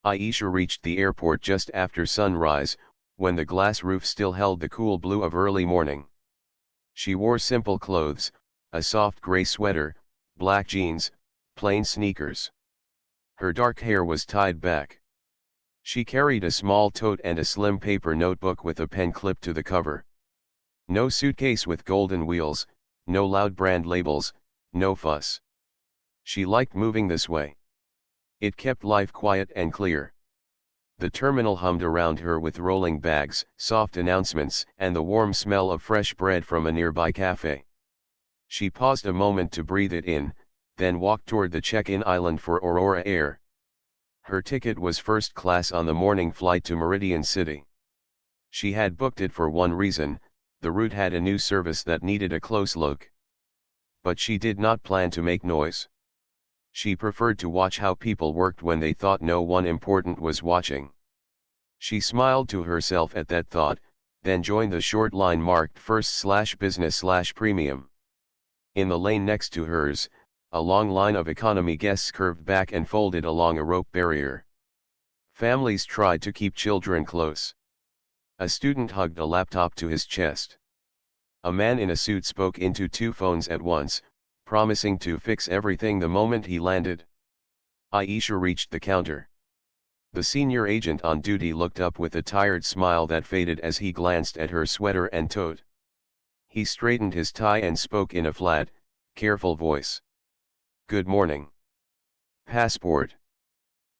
Aisha reached the airport just after sunrise, when the glass roof still held the cool blue of early morning. She wore simple clothes, a soft gray sweater, black jeans, plain sneakers. Her dark hair was tied back. She carried a small tote and a slim paper notebook with a pen clipped to the cover. No suitcase with golden wheels, no loud brand labels, no fuss. She liked moving this way. It kept life quiet and clear. The terminal hummed around her with rolling bags, soft announcements, and the warm smell of fresh bread from a nearby cafe. She paused a moment to breathe it in, then walked toward the check-in island for Aurora Air. Her ticket was first class on the morning flight to Meridian City. She had booked it for one reason: the route had a new service that needed a close look. But she did not plan to make noise. She preferred to watch how people worked when they thought no one important was watching. She smiled to herself at that thought, then joined the short line marked first/business/premium. In the lane next to hers, a long line of economy guests curved back and folded along a rope barrier. Families tried to keep children close. A student hugged a laptop to his chest. A man in a suit spoke into two phones at once, promising to fix everything the moment he landed. Aisha reached the counter. The senior agent on duty looked up with a tired smile that faded as he glanced at her sweater and tote. He straightened his tie and spoke in a flat, careful voice. "Good morning." "Passport."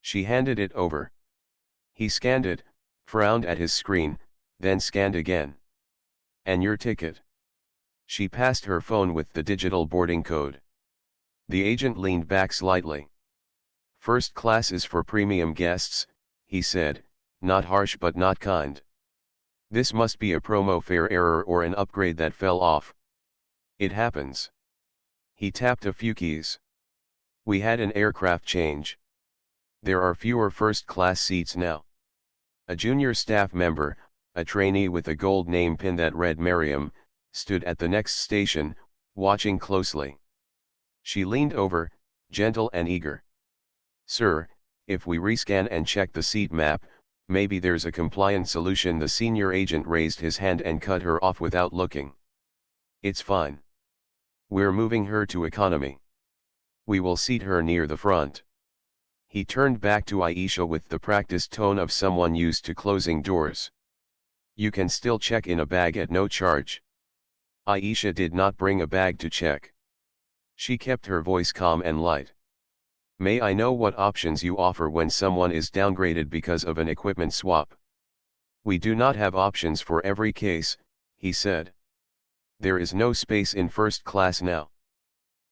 She handed it over. He scanned it, frowned at his screen, then scanned again. "And your ticket?" She passed her phone with the digital boarding code. The agent leaned back slightly. "First class is for premium guests," he said, not harsh but not kind. "This must be a promo fare error or an upgrade that fell off. It happens." He tapped a few keys. "We had an aircraft change. There are fewer first-class seats now." A junior staff member, a trainee with a gold name pin that read Miriam, stood at the next station, watching closely. She leaned over, gentle and eager. "Sir, if we rescan and check the seat map, maybe there's a compliant solution." The senior agent raised his hand and cut her off without looking. "It's fine. We're moving her to economy. We will seat her near the front." He turned back to Aisha with the practiced tone of someone used to closing doors. "You can still check in a bag at no charge." Aisha did not bring a bag to check. She kept her voice calm and light. "May I know what options you offer when someone is downgraded because of an equipment swap?" "We do not have options for every case," he said. "There is no space in first class now.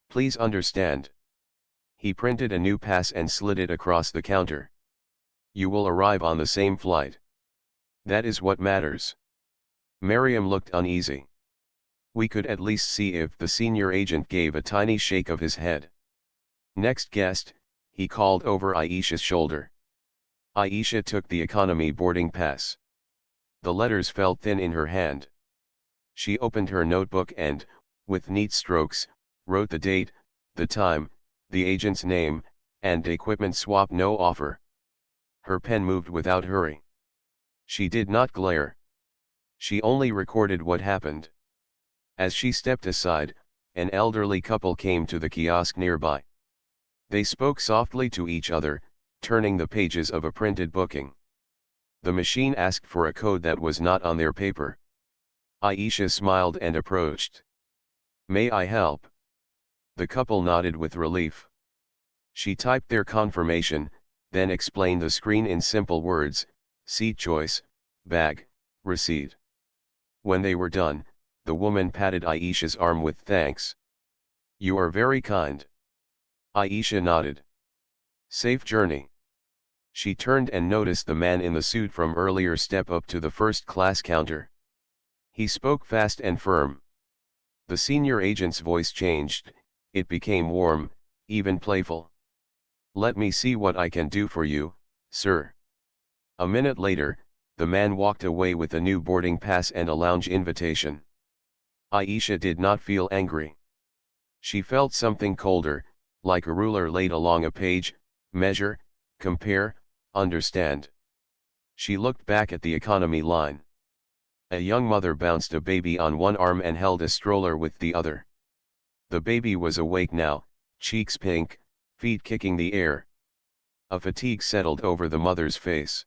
Please understand." He printed a new pass and slid it across the counter. "You will arrive on the same flight. That is what matters." Miriam looked uneasy. "We could at least see if." The senior agent gave a tiny shake of his head. "Next guest," he called over Aisha's shoulder. Aisha took the economy boarding pass. The letters felt thin in her hand. She opened her notebook and, with neat strokes, wrote the date, the time, the agent's name, and equipment swap no offer. Her pen moved without hurry. She did not glare. She only recorded what happened. As she stepped aside, an elderly couple came to the kiosk nearby. They spoke softly to each other, turning the pages of a printed booking. The machine asked for a code that was not on their paper. Aisha smiled and approached. "May I help?" The couple nodded with relief. She typed their confirmation, then explained the screen in simple words: seat choice, bag, receipt. When they were done, the woman patted Aisha's arm with thanks. "You are very kind." Aisha nodded. "Safe journey." She turned and noticed the man in the suit from earlier step up to the first-class counter. He spoke fast and firm. The senior agent's voice changed, it became warm, even playful. "Let me see what I can do for you, sir." A minute later, the man walked away with a new boarding pass and a lounge invitation. Aisha did not feel angry. She felt something colder, like a ruler laid along a page: measure, compare, understand. She looked back at the economy line. A young mother bounced a baby on one arm and held a stroller with the other. The baby was awake now, cheeks pink, feet kicking the air. A fatigue settled over the mother's face.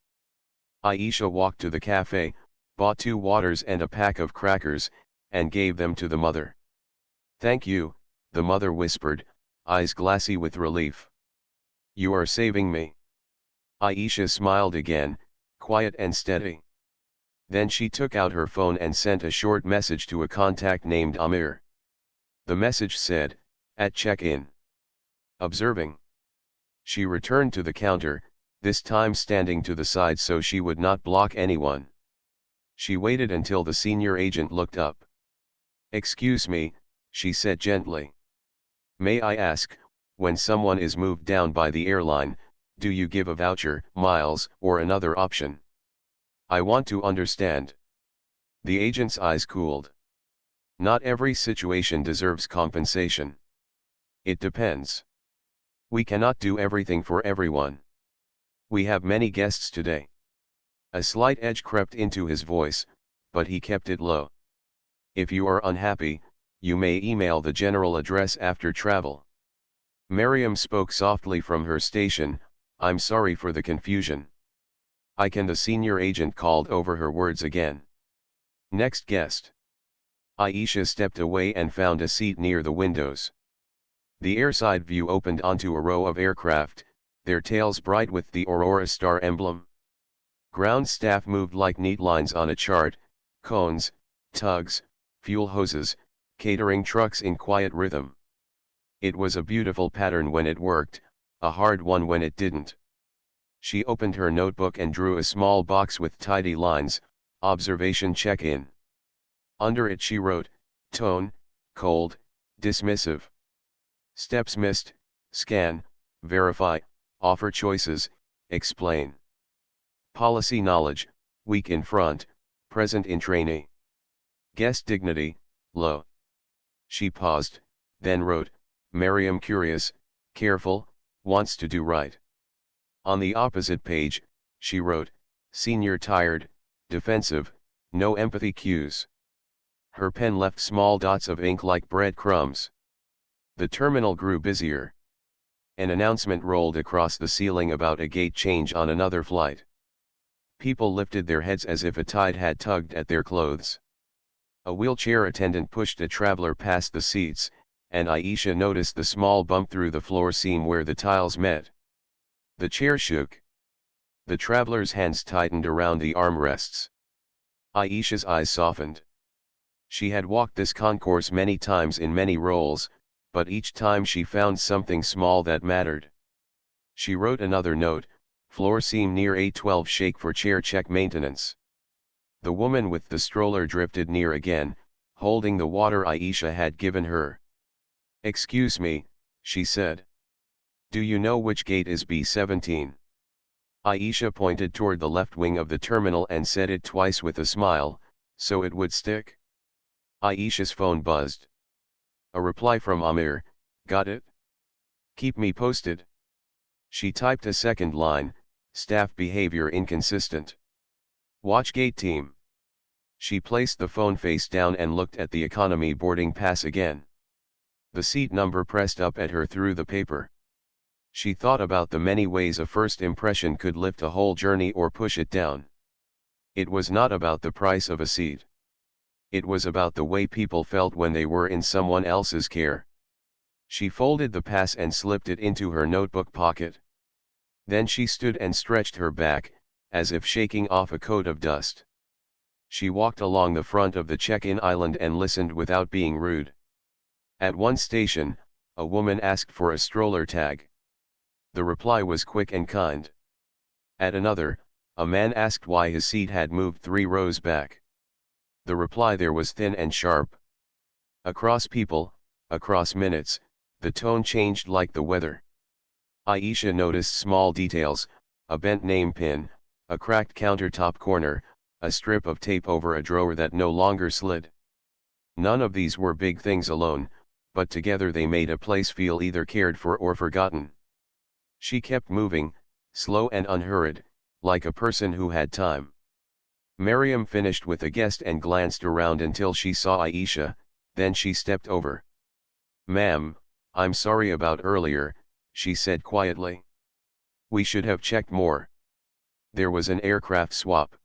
Aisha walked to the cafe, bought 2 waters and a pack of crackers, and gave them to the mother. "Thank you," the mother whispered, eyes glassy with relief. "You are saving me." Aisha smiled again, quiet and steady. Then she took out her phone and sent a short message to a contact named Amir. The message said, "At check-in. Observing." She returned to the counter, this time standing to the side so she would not block anyone. She waited until the senior agent looked up. "Excuse me," she said gently. "May I ask, when someone is moved down by the airline, do you give a voucher, miles, or another option? I want to understand." The agent's eyes cooled. "Not every situation deserves compensation. It depends. We cannot do everything for everyone. We have many guests today." A slight edge crept into his voice, but he kept it low. "If you are unhappy, you may email the general address after travel." Miriam spoke softly from her station, "I'm sorry for the confusion." "I can." The senior agent called over her words again. "Next guest." Aisha stepped away and found a seat near the windows. The airside view opened onto a row of aircraft, their tails bright with the Aurora Star emblem. Ground staff moved like neat lines on a chart, cones, tugs, fuel hoses, catering trucks in quiet rhythm. It was a beautiful pattern when it worked, a hard one when it didn't. She opened her notebook and drew a small box with tidy lines, "Observation check-in." Under it she wrote, "Tone, cold, dismissive. Steps missed, scan, verify, offer choices, explain. Policy knowledge, weak in front, present in trainee. Guest dignity, low." She paused, then wrote, "Miriam curious, careful, wants to do right." On the opposite page, she wrote, "Senior tired, defensive, no empathy cues." Her pen left small dots of ink like breadcrumbs. The terminal grew busier. An announcement rolled across the ceiling about a gate change on another flight. People lifted their heads as if a tide had tugged at their clothes. A wheelchair attendant pushed a traveler past the seats, and Aisha noticed the small bump through the floor seam where the tiles met. The chair shook. The traveler's hands tightened around the armrests. Aisha's eyes softened. She had walked this concourse many times in many roles, but each time she found something small that mattered. She wrote another note, "Floor seam near A12 shake for chair check maintenance." The woman with the stroller drifted near again, holding the water Aisha had given her. "Excuse me," she said. "Do you know which gate is B17? Aisha pointed toward the left wing of the terminal and said it twice with a smile, so it would stick. Aisha's phone buzzed. A reply from Amir, "Got it? Keep me posted." She typed a second line, "Staff behavior inconsistent. Watch gate team." She placed the phone face down and looked at the economy boarding pass again. The seat number pressed up at her through the paper. She thought about the many ways a first impression could lift a whole journey or push it down. It was not about the price of a seat. It was about the way people felt when they were in someone else's care. She folded the pass and slipped it into her notebook pocket. Then she stood and stretched her back, as if shaking off a coat of dust. She walked along the front of the check-in island and listened without being rude. At one station, a woman asked for a stroller tag. The reply was quick and kind. At another, a man asked why his seat had moved 3 rows back. The reply there was thin and sharp. Across people, across minutes, the tone changed like the weather. Aisha noticed small details, a bent name pin, a cracked countertop corner, a strip of tape over a drawer that no longer slid. None of these were big things alone, but together they made a place feel either cared for or forgotten. She kept moving, slow and unhurried, like a person who had time. Miriam finished with a guest and glanced around until she saw Aisha, then she stepped over. "Ma'am, I'm sorry about earlier," she said quietly. "We should have checked more. There was an aircraft swap.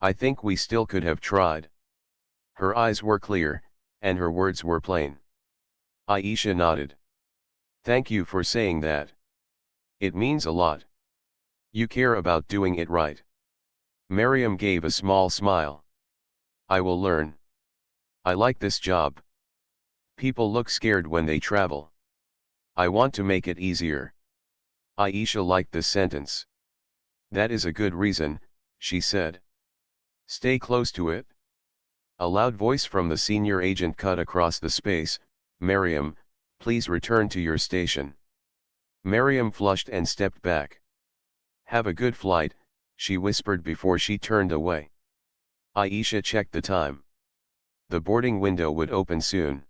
I think we still could have tried." Her eyes were clear, and her words were plain. Aisha nodded. "Thank you for saying that. It means a lot. You care about doing it right." Miriam gave a small smile. "I will learn. I like this job. People look scared when they travel. I want to make it easier." Aisha liked this sentence. "That is a good reason," she said. "Stay close to it." A loud voice from the senior agent cut across the space. "Miriam, please return to your station." Miriam flushed and stepped back. "Have a good flight," she whispered before she turned away. Aisha checked the time. The boarding window would open soon.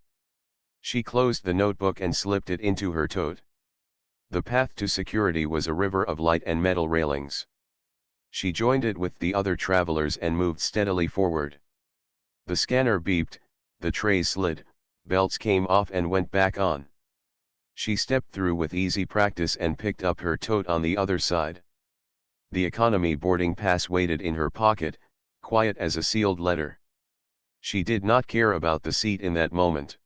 She closed the notebook and slipped it into her tote. The path to security was a river of light and metal railings. She joined it with the other travelers and moved steadily forward. The scanner beeped, the trays slid, belts came off and went back on. She stepped through with easy practice and picked up her tote on the other side. The economy boarding pass waited in her pocket, quiet as a sealed letter. She did not care about the seat in that moment.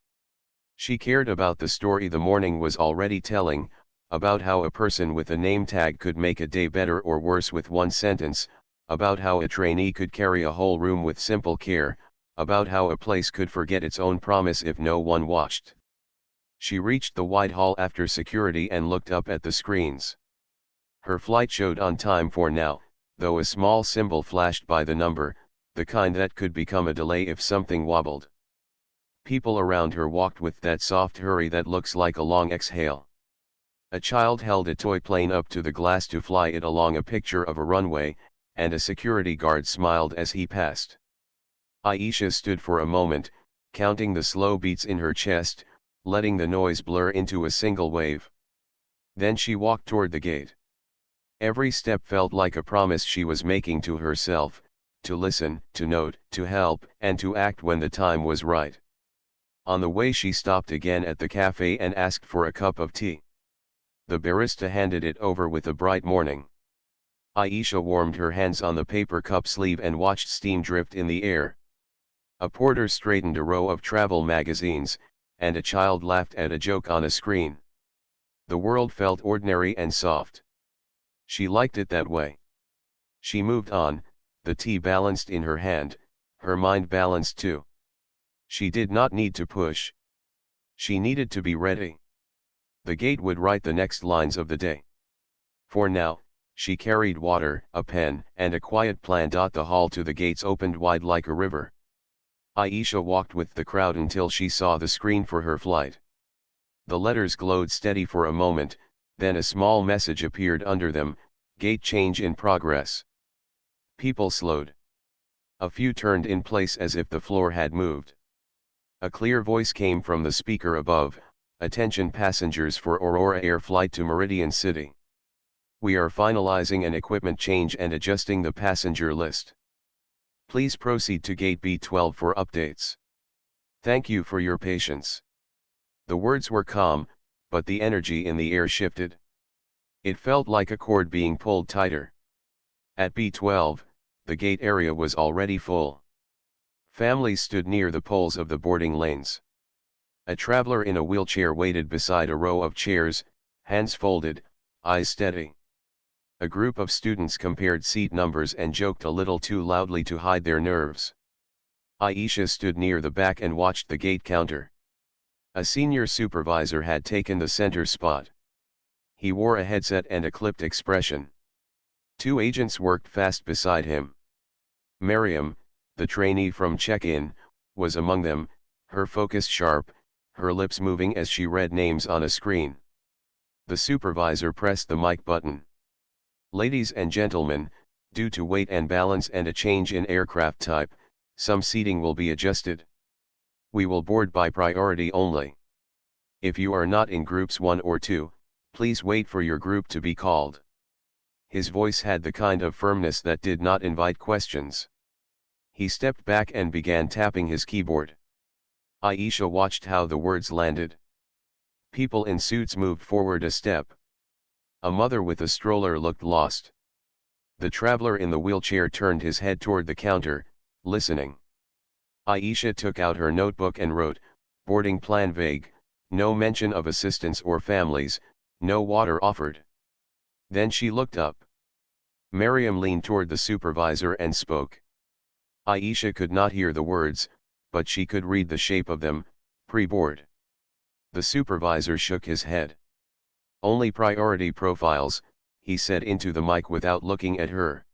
She cared about the story the morning was already telling, about how a person with a name tag could make a day better or worse with one sentence, about how a trainee could carry a whole room with simple care, about how a place could forget its own promise if no one watched. She reached the wide hall after security and looked up at the screens. Her flight showed on time for now, though a small symbol flashed by the number, the kind that could become a delay if something wobbled. People around her walked with that soft hurry that looks like a long exhale. A child held a toy plane up to the glass to fly it along a picture of a runway, and a security guard smiled as he passed. Aisha stood for a moment, counting the slow beats in her chest, letting the noise blur into a single wave. Then she walked toward the gate. Every step felt like a promise she was making to herself, to listen, to note, to help, and to act when the time was right. On the way she stopped again at the cafe and asked for a cup of tea. The barista handed it over with a bright morning. Aisha warmed her hands on the paper cup sleeve and watched steam drift in the air. A porter straightened a row of travel magazines, and a child laughed at a joke on a screen. The world felt ordinary and soft. She liked it that way. She moved on, the tea balanced in her hand, her mind balanced too. She did not need to push. She needed to be ready. The gate would write the next lines of the day. For now, she carried water, a pen, and a quiet plan. The hall to the gates opened wide like a river. Aisha walked with the crowd until she saw the screen for her flight. The letters glowed steady for a moment, then a small message appeared under them: "Gate change in progress." People slowed. A few turned in place as if the floor had moved. A clear voice came from the speaker above: "Attention passengers for Aurora Air flight to Meridian City. We are finalizing an equipment change and adjusting the passenger list. Please proceed to Gate B12 for updates. Thank you for your patience." The words were calm, but the energy in the air shifted. It felt like a cord being pulled tighter. At B12, the gate area was already full. Families stood near the poles of the boarding lanes. A traveler in a wheelchair waited beside a row of chairs, hands folded, eyes steady. A group of students compared seat numbers and joked a little too loudly to hide their nerves. Aisha stood near the back and watched the gate counter. A senior supervisor had taken the center spot. He wore a headset and a clipped expression. Two agents worked fast beside him. Miriam, the trainee from check-in, was among them, her focus sharp, her lips moving as she read names on a screen. The supervisor pressed the mic button. "Ladies and gentlemen, due to weight and balance and a change in aircraft type, some seating will be adjusted. We will board by priority only. If you are not in groups 1 or 2, please wait for your group to be called." His voice had the kind of firmness that did not invite questions. He stepped back and began tapping his keyboard. Aisha watched how the words landed. People in suits moved forward a step. A mother with a stroller looked lost. The traveler in the wheelchair turned his head toward the counter, listening. Aisha took out her notebook and wrote, "Boarding plan vague, no mention of assistants or families, no water offered." Then she looked up. Miriam leaned toward the supervisor and spoke. Aisha could not hear the words, but she could read the shape of them, pre-board. The supervisor shook his head. "Only priority profiles," he said into the mic without looking at her.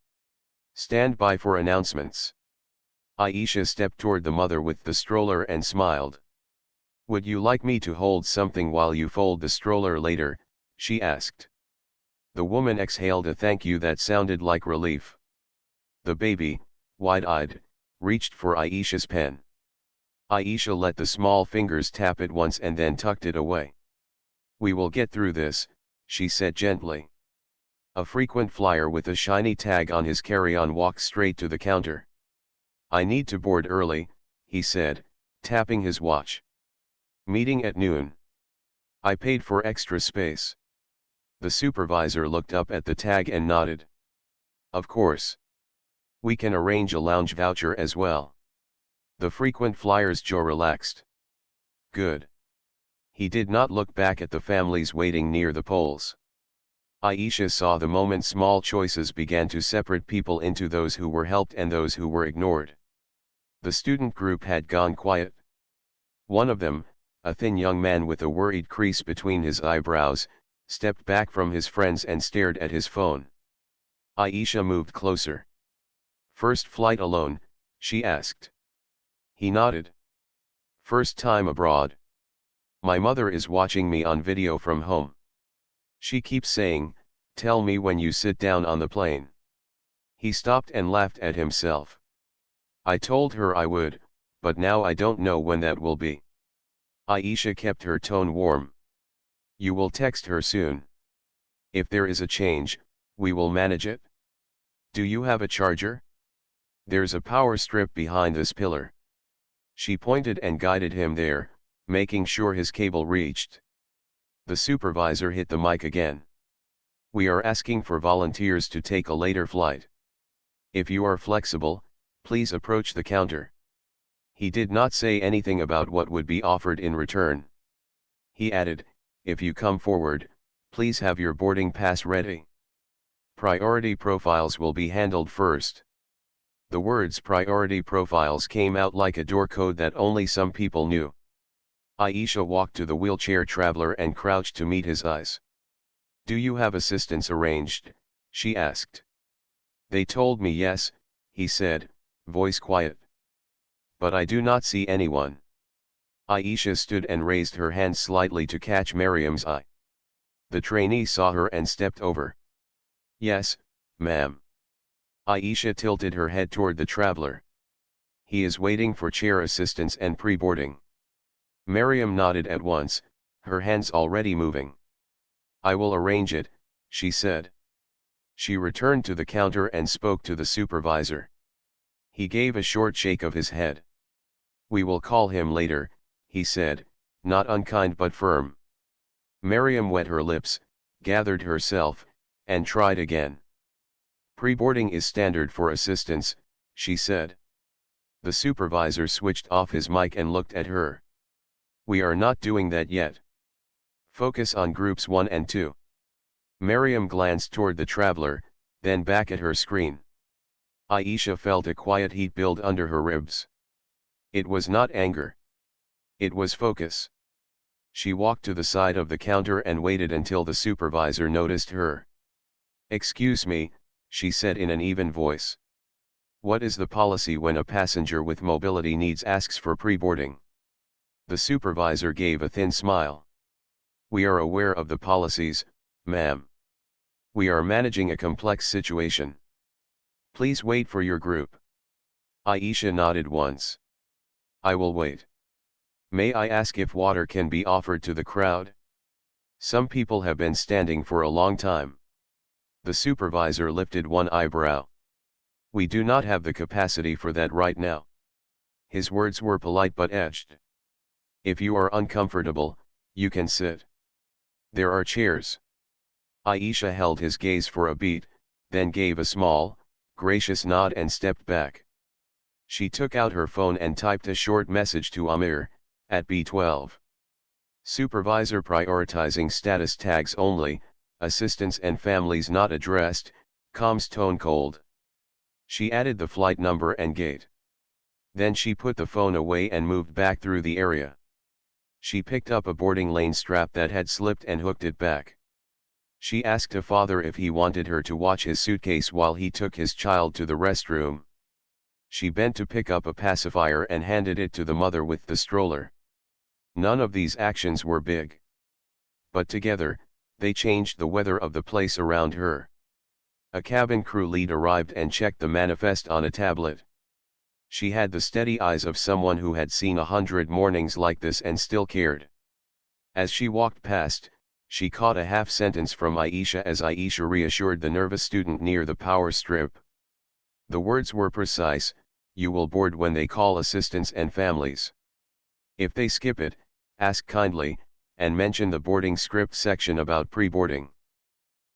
"Stand by for announcements." Aisha stepped toward the mother with the stroller and smiled. "Would you like me to hold something while you fold the stroller later?" she asked. The woman exhaled a thank you that sounded like relief. The baby, wide-eyed, reached for Aisha's pen. Aisha let the small fingers tap it once and then tucked it away. "We will get through this," she said gently. A frequent flyer with a shiny tag on his carry-on walked straight to the counter. "I need to board early," he said, tapping his watch. "Meeting at noon. I paid for extra space." The supervisor looked up at the tag and nodded. "Of course. We can arrange a lounge voucher as well." The frequent flyer's jaw relaxed. "Good." He did not look back at the families waiting near the polls. Aisha saw the moment small choices began to separate people into those who were helped and those who were ignored. The student group had gone quiet. One of them, a thin young man with a worried crease between his eyebrows, stepped back from his friends and stared at his phone. Aisha moved closer. "First flight alone?" she asked. He nodded. "First time abroad. My mother is watching me on video from home. She keeps saying, 'Tell me when you sit down on the plane.'" He stopped and laughed at himself. "I told her I would, but now I don't know when that will be." Aisha kept her tone warm. "You will text her soon. If there is a change, we will manage it. Do you have a charger? There's a power strip behind this pillar." She pointed and guided him there, making sure his cable reached. The supervisor hit the mic again. "We are asking for volunteers to take a later flight. If you are flexible, please approach the counter." He did not say anything about what would be offered in return. He added, "If you come forward, please have your boarding pass ready. Priority profiles will be handled first." The words priority profiles came out like a door code that only some people knew. Aisha walked to the wheelchair traveler and crouched to meet his eyes. "Do you have assistance arranged?" she asked. "They told me yes," he said, voice quiet. "But I do not see anyone." Aisha stood and raised her hand slightly to catch Miriam's eye. The trainee saw her and stepped over. "Yes, ma'am." Aisha tilted her head toward the traveler. "He is waiting for chair assistance and pre-boarding." Miriam nodded at once, her hands already moving. "I will arrange it," she said. She returned to the counter and spoke to the supervisor. He gave a short shake of his head. "We will call him later," he said, not unkind but firm. Miriam wet her lips, gathered herself, and tried again. "Pre-boarding is standard for assistance," she said. The supervisor switched off his mic and looked at her. "We are not doing that yet. Focus on groups 1 and 2. Miriam glanced toward the traveler, then back at her screen. Aisha felt a quiet heat build under her ribs. It was not anger. It was focus. She walked to the side of the counter and waited until the supervisor noticed her. "Excuse me," she said in an even voice. "What is the policy when a passenger with mobility needs asks for pre-boarding?" The supervisor gave a thin smile. "We are aware of the policies, ma'am. We are managing a complex situation. Please wait for your group." Aisha nodded once. "I will wait. May I ask if water can be offered to the crowd? Some people have been standing for a long time." The supervisor lifted one eyebrow. We do not have the capacity for that right now. His words were polite but edged. If you are uncomfortable, you can sit. There are chairs. Aisha held his gaze for a beat, then gave a small, gracious nod and stepped back. She took out her phone and typed a short message to Amir, at B12. Supervisor prioritizing status tags only, assistants and families not addressed, comms tone cold. She added the flight number and gate. Then she put the phone away and moved back through the area. She picked up a boarding lane strap that had slipped and hooked it back. She asked a father if he wanted her to watch his suitcase while he took his child to the restroom. She bent to pick up a pacifier and handed it to the mother with the stroller. None of these actions were big. But together, they changed the weather of the place around her. A cabin crew lead arrived and checked the manifest on a tablet. She had the steady eyes of someone who had seen 100 mornings like this and still cared. As she walked past, she caught a half sentence from Aisha as Aisha reassured the nervous student near the power strip. The words were precise: you will board when they call assistants and families. If they skip it, ask kindly, and mention the boarding script section about pre-boarding.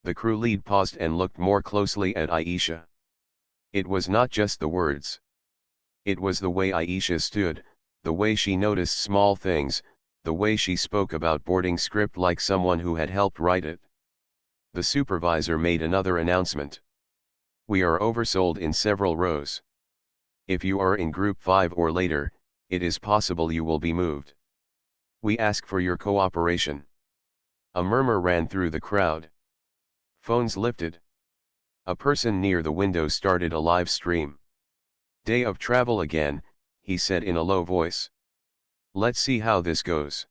The crew lead paused and looked more closely at Aisha. It was not just the words. It was the way Aisha stood, the way she noticed small things, the way she spoke about boarding script like someone who had helped write it. The supervisor made another announcement. We are oversold in several rows. If you are in group 5 or later, it is possible you will be moved. We ask for your cooperation. A murmur ran through the crowd. Phones lifted. A person near the window started a live stream. Day of travel again, he said in a low voice. Let's see how this goes.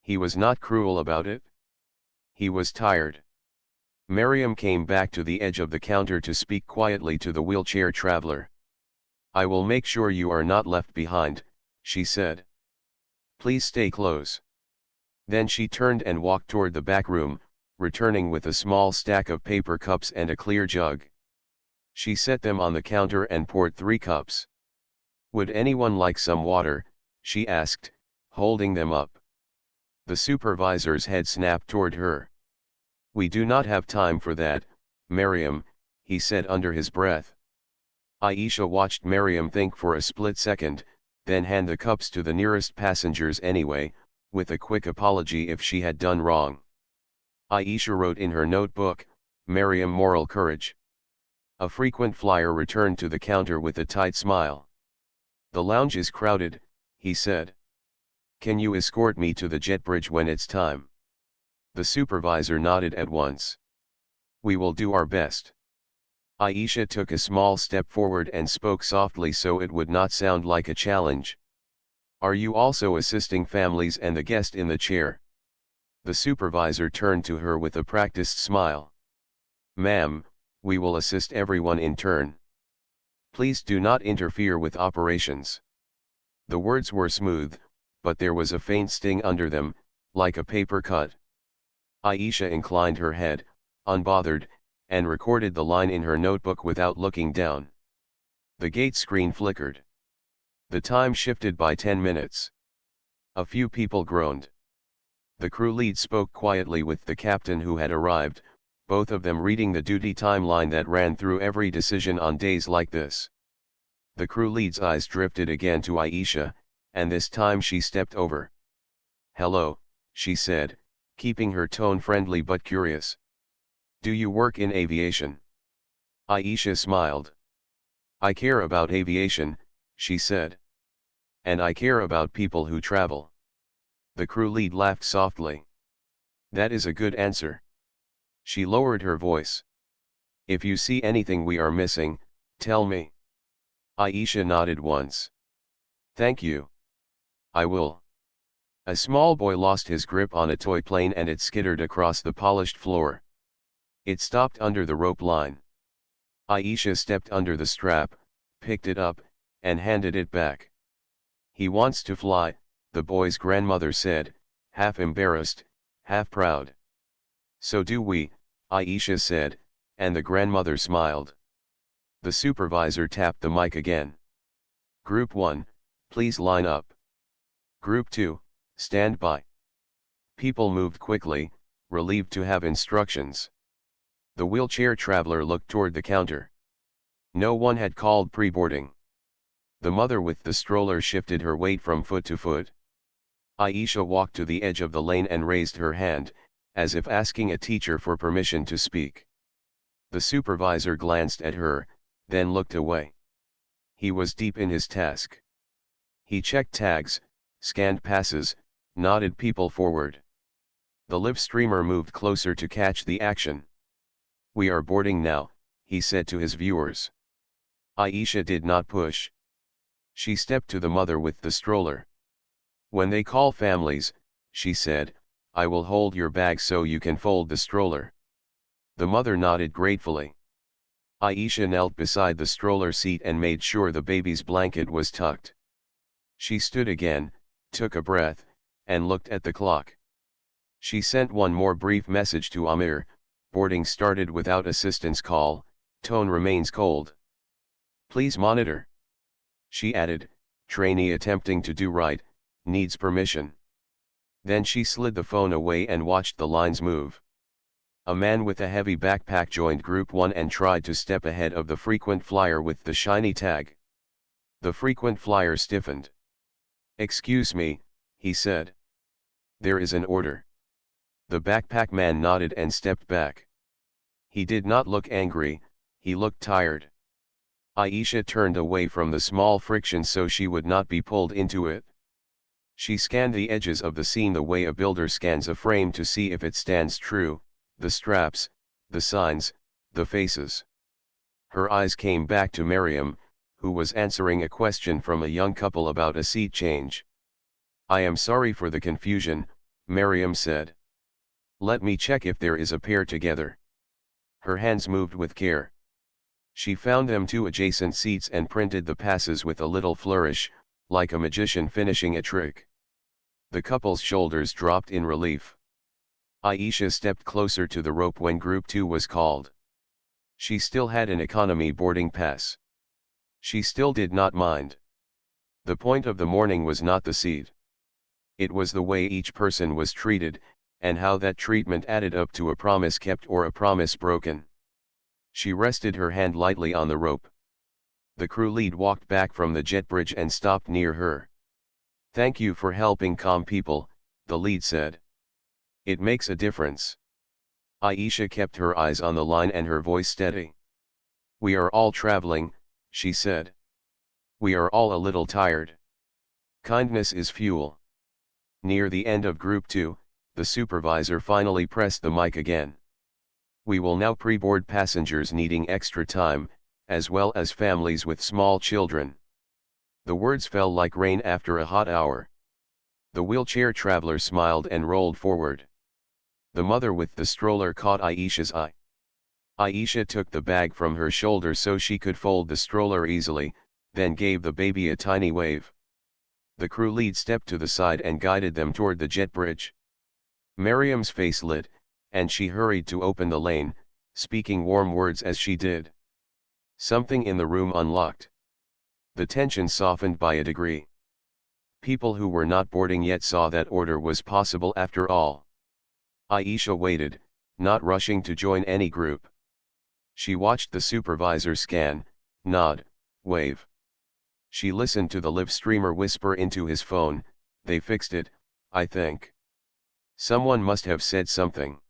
He was not cruel about it. He was tired. Miriam came back to the edge of the counter to speak quietly to the wheelchair traveler. I will make sure you are not left behind, she said. Please stay close. Then she turned and walked toward the back room, returning with a small stack of paper cups and a clear jug. She set them on the counter and poured 3 cups. Would anyone like some water? She asked, holding them up. The supervisor's head snapped toward her. We do not have time for that, Miriam, he said under his breath. Aisha watched Miriam think for a split second, then hand the cups to the nearest passengers anyway, with a quick apology if she had done wrong. Aisha wrote in her notebook, Miriam moral courage. A frequent flyer returned to the counter with a tight smile. The lounge is crowded, he said. Can you escort me to the jet bridge when it's time? The supervisor nodded at once. We will do our best. Aisha took a small step forward and spoke softly so it would not sound like a challenge. Are you also assisting families and the guest in the chair? The supervisor turned to her with a practiced smile. Ma'am, we will assist everyone in turn. Please do not interfere with operations. The words were smooth, but there was a faint sting under them, like a paper cut. Aisha inclined her head, unbothered, and recorded the line in her notebook without looking down. The gate screen flickered. The time shifted by 10 minutes. A few people groaned. The crew lead spoke quietly with the captain who had arrived, both of them reading the duty timeline that ran through every decision on days like this. The crew lead's eyes drifted again to Aisha, and this time she stepped over. Hello, she said, keeping her tone friendly but curious. Do you work in aviation? Aisha smiled. I care about aviation, she said. And I care about people who travel. The crew lead laughed softly. That is a good answer. She lowered her voice. If you see anything we are missing, tell me. Aisha nodded once. Thank you. I will. A small boy lost his grip on a toy plane and it skittered across the polished floor. It stopped under the rope line. Aisha stepped under the strap, picked it up, and handed it back. He wants to fly, the boy's grandmother said, half embarrassed, half proud. So do we, Aisha said, and the grandmother smiled. The supervisor tapped the mic again. Group 1, please line up. Group 2, stand by. People moved quickly, relieved to have instructions. The wheelchair traveler looked toward the counter. No one had called pre-boarding. The mother with the stroller shifted her weight from foot to foot. Aisha walked to the edge of the lane and raised her hand, as if asking a teacher for permission to speak. The supervisor glanced at her, then looked away. He was deep in his task. He checked tags, scanned passes, nodded people forward. The live streamer moved closer to catch the action. We are boarding now, he said to his viewers. Aisha did not push. She stepped to the mother with the stroller. When they call families, she said, I will hold your bag so you can fold the stroller. The mother nodded gratefully. Aisha knelt beside the stroller seat and made sure the baby's blanket was tucked. She stood again, took a breath, and looked at the clock. She sent one more brief message to Amir. Boarding started without assistance call, tone remains cold. Please monitor. She added, trainee attempting to do right, needs permission. Then she slid the phone away and watched the lines move. A man with a heavy backpack joined Group 1 and tried to step ahead of the frequent flyer with the shiny tag. The frequent flyer stiffened. Excuse me, he said. There is an order. The backpack man nodded and stepped back. He did not look angry, he looked tired. Aisha turned away from the small friction so she would not be pulled into it. She scanned the edges of the scene the way a builder scans a frame to see if it stands true, the straps, the signs, the faces. Her eyes came back to Miriam, who was answering a question from a young couple about a seat change. I am sorry for the confusion, Miriam said. Let me check if there is a pair together. Her hands moved with care. She found them two adjacent seats and printed the passes with a little flourish, like a magician finishing a trick. The couple's shoulders dropped in relief. Aisha stepped closer to the rope when Group 2 was called. She still had an economy boarding pass. She still did not mind. The point of the morning was not the seat. It was the way each person was treated, and how that treatment added up to a promise kept or a promise broken. She rested her hand lightly on the rope. The crew lead walked back from the jet bridge and stopped near her. Thank you for helping calm people, the lead said. It makes a difference. Aisha kept her eyes on the line and her voice steady. We are all traveling, she said. We are all a little tired. Kindness is fuel. Near the end of Group 2, the supervisor finally pressed the mic again. We will now pre-board passengers needing extra time, as well as families with small children. The words fell like rain after a hot hour. The wheelchair traveler smiled and rolled forward. The mother with the stroller caught Aisha's eye. Aisha took the bag from her shoulder so she could fold the stroller easily, then gave the baby a tiny wave. The crew lead stepped to the side and guided them toward the jet bridge. Miriam's face lit, and she hurried to open the lane, speaking warm words as she did. Something in the room unlocked. The tension softened by a degree. People who were not boarding yet saw that order was possible after all. Aisha waited, not rushing to join any group. She watched the supervisor scan, nod, wave. She listened to the live streamer whisper into his phone, they fixed it, I think. Someone must have said something.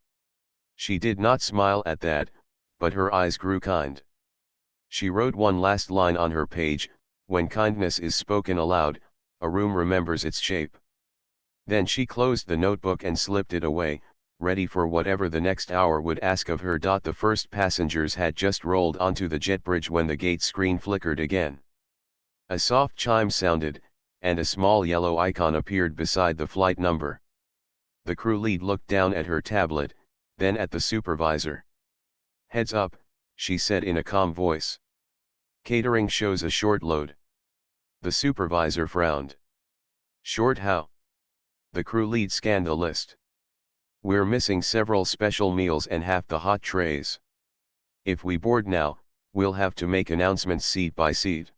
She did not smile at that, but her eyes grew kind. She wrote one last line on her page, when kindness is spoken aloud, a room remembers its shape. Then she closed the notebook and slipped it away, ready for whatever the next hour would ask of her. The first passengers had just rolled onto the jet bridge when the gate screen flickered again. A soft chime sounded, and a small yellow icon appeared beside the flight number. The crew lead looked down at her tablet, then at the supervisor. Heads up, she said in a calm voice. Catering shows a short load. The supervisor frowned. Short how? The crew lead scanned the list. We're missing several special meals and half the hot trays. If we board now, we'll have to make announcements seat by seat.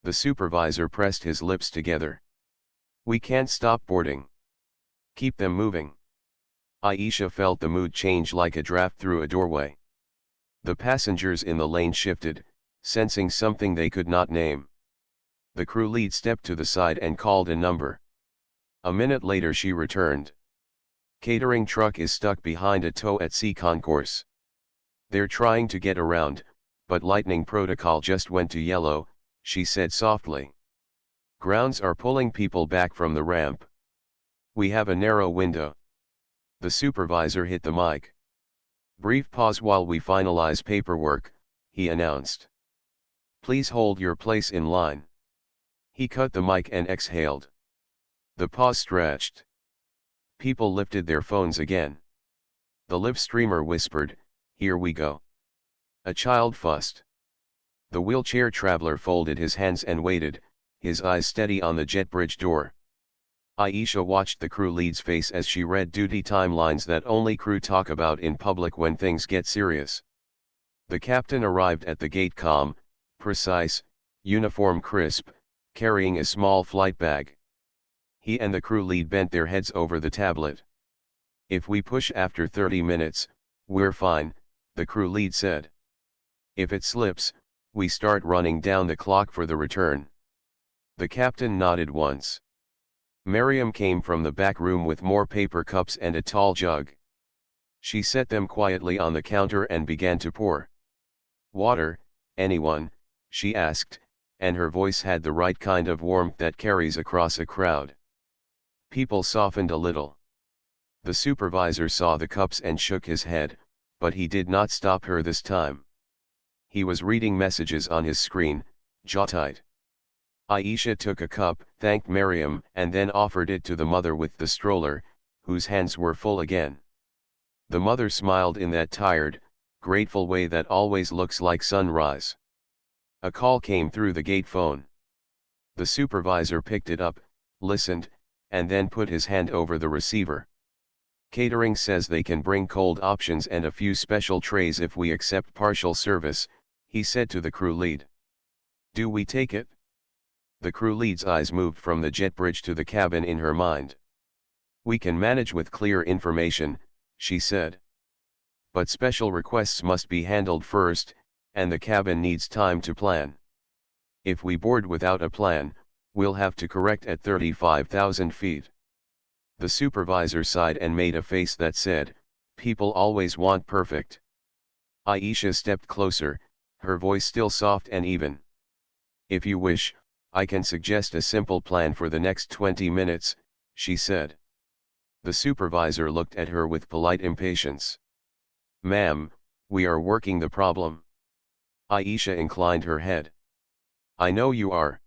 The supervisor pressed his lips together. We can't stop boarding. Keep them moving. Aisha felt the mood change like a draft through a doorway. The passengers in the lane shifted, sensing something they could not name. The crew lead stepped to the side and called a number. A minute later she returned. Catering truck is stuck behind a tow at sea concourse. They're trying to get around, but lightning protocol just went to yellow, she said softly. Grounds are pulling people back from the ramp. We have a narrow window. The supervisor hit the mic. Brief pause while we finalize paperwork, he announced. Please hold your place in line. He cut the mic and exhaled. The pause stretched. People lifted their phones again. The lip streamer whispered, here we go. A child fussed. The wheelchair traveler folded his hands and waited, his eyes steady on the jet bridge door. Aisha watched the crew lead's face as she read duty timelines that only crew talk about in public when things get serious. The captain arrived at the gate calm, precise, uniform crisp, carrying a small flight bag. He and the crew lead bent their heads over the tablet. If we push after 30 minutes, we're fine, the crew lead said. If it slips, we start running down the clock for the return. The captain nodded once. Miriam came from the back room with more paper cups and a tall jug. She set them quietly on the counter and began to pour. Water, anyone, she asked, and her voice had the right kind of warmth that carries across a crowd. People softened a little. The supervisor saw the cups and shook his head, but he did not stop her this time. He was reading messages on his screen, jaw tight. Aisha took a cup, thanked Miriam, and then offered it to the mother with the stroller, whose hands were full again. The mother smiled in that tired, grateful way that always looks like sunrise. A call came through the gate phone. The supervisor picked it up, listened, and then put his hand over the receiver. Catering says they can bring cold options and a few special trays if we accept partial service, he said to the crew lead. Do we take it? The crew lead's eyes moved from the jet bridge to the cabin in her mind. We can manage with clear information, she said. But special requests must be handled first, and the cabin needs time to plan. If we board without a plan, we'll have to correct at 35,000 feet. The supervisor sighed and made a face that said, people always want perfect. Aisha stepped closer, her voice still soft and even. If you wish, I can suggest a simple plan for the next 20 minutes, she said. The supervisor looked at her with polite impatience. Ma'am, we are working the problem. Aisha inclined her head. I know you are.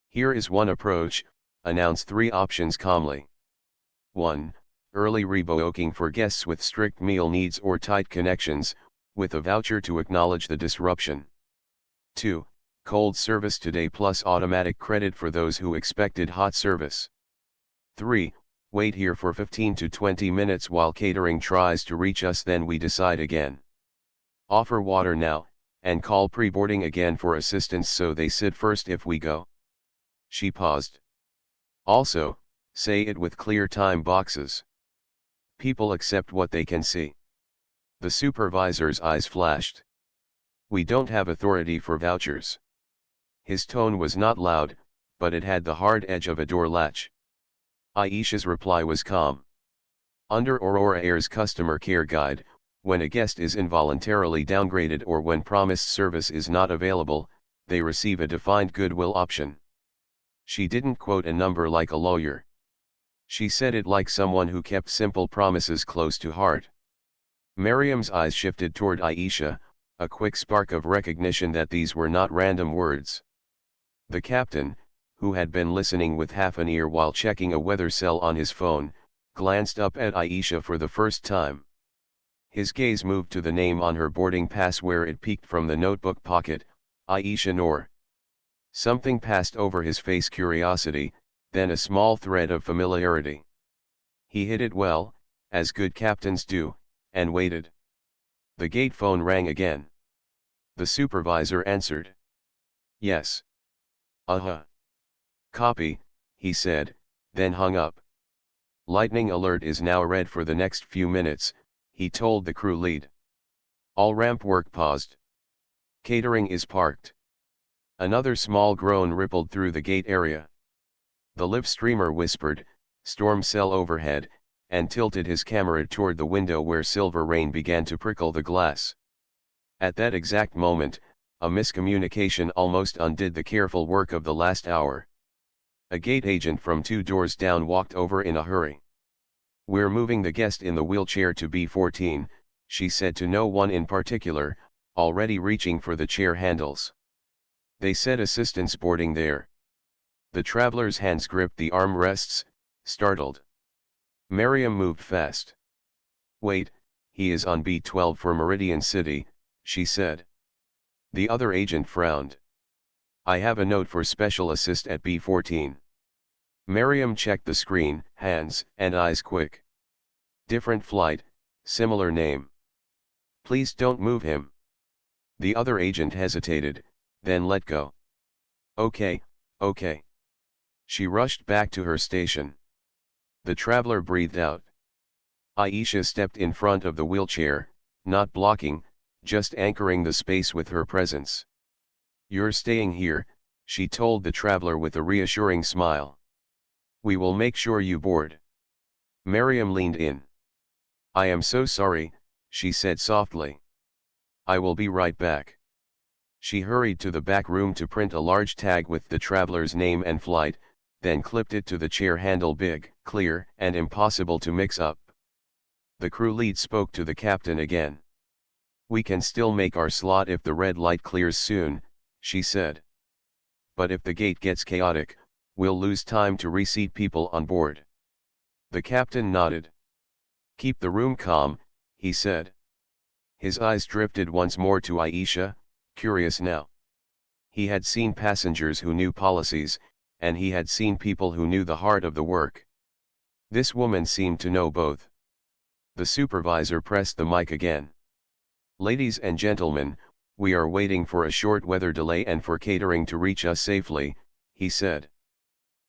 Here is one approach, announce 3 options calmly. 1. Early rebooking for guests with strict meal needs or tight connections, with a voucher to acknowledge the disruption. 2. Cold service today plus automatic credit for those who expected hot service. 3. Wait here for 15 to 20 minutes while catering tries to reach us, then we decide again. Offer water now, and call pre-boarding again for assistance so they sit first if we go. She paused. Also, say it with clear time boxes. People accept what they can see. The supervisor's eyes flashed. We don't have authority for vouchers. His tone was not loud, but it had the hard edge of a door latch. Aisha's reply was calm. Under Aurora Air's customer care guide, when a guest is involuntarily downgraded or when promised service is not available, they receive a defined goodwill option. She didn't quote a number like a lawyer. She said it like someone who kept simple promises close to heart. Miriam's eyes shifted toward Aisha, a quick spark of recognition that these were not random words. The captain, who had been listening with half an ear while checking a weather cell on his phone, glanced up at Aisha for the first time. His gaze moved to the name on her boarding pass where it peeked from the notebook pocket, Aisha Noor. Something passed over his face, curiosity, then a small thread of familiarity. He hid it well, as good captains do, and waited. The gate phone rang again. The supervisor answered. Yes. Uh-huh. Copy, he said, then hung up. Lightning alert is now red for the next few minutes, he told the crew lead. All ramp work paused. Catering is parked. Another small groan rippled through the gate area. The live streamer whispered, "Storm cell overhead," and tilted his camera toward the window where silver rain began to prickle the glass. At that exact moment, a miscommunication almost undid the careful work of the last hour. A gate agent from 2 doors down walked over in a hurry. "We're moving the guest in the wheelchair to B14, she said to no one in particular, already reaching for the chair handles. They said assistants boarding there. The traveler's hands gripped the armrests, startled. Miriam moved fast. "Wait, he is on B12 for Meridian City," she said. The other agent frowned. "I have a note for special assist at B14. Miriam checked the screen, hands and eyes quick. "Different flight, similar name. Please don't move him." The other agent hesitated, then let go. Okay. She rushed back to her station. The traveler breathed out. Aisha stepped in front of the wheelchair, not blocking, just anchoring the space with her presence. "You're staying here," she told the traveler with a reassuring smile. "We will make sure you board." Miriam leaned in. "I am so sorry," she said softly. "I will be right back." She hurried to the back room to print a large tag with the traveler's name and flight, then clipped it to the chair handle, big, clear, and impossible to mix up. The crew lead spoke to the captain again. "We can still make our slot if the red light clears soon," she said. "But if the gate gets chaotic, we'll lose time to reseat people on board." The captain nodded. "Keep the room calm," he said. His eyes drifted once more to Aisha, curious now. He had seen passengers who knew policies, and he had seen people who knew the heart of the work. This woman seemed to know both. The supervisor pressed the mic again. "Ladies and gentlemen, we are waiting for a short weather delay and for catering to reach us safely," he said.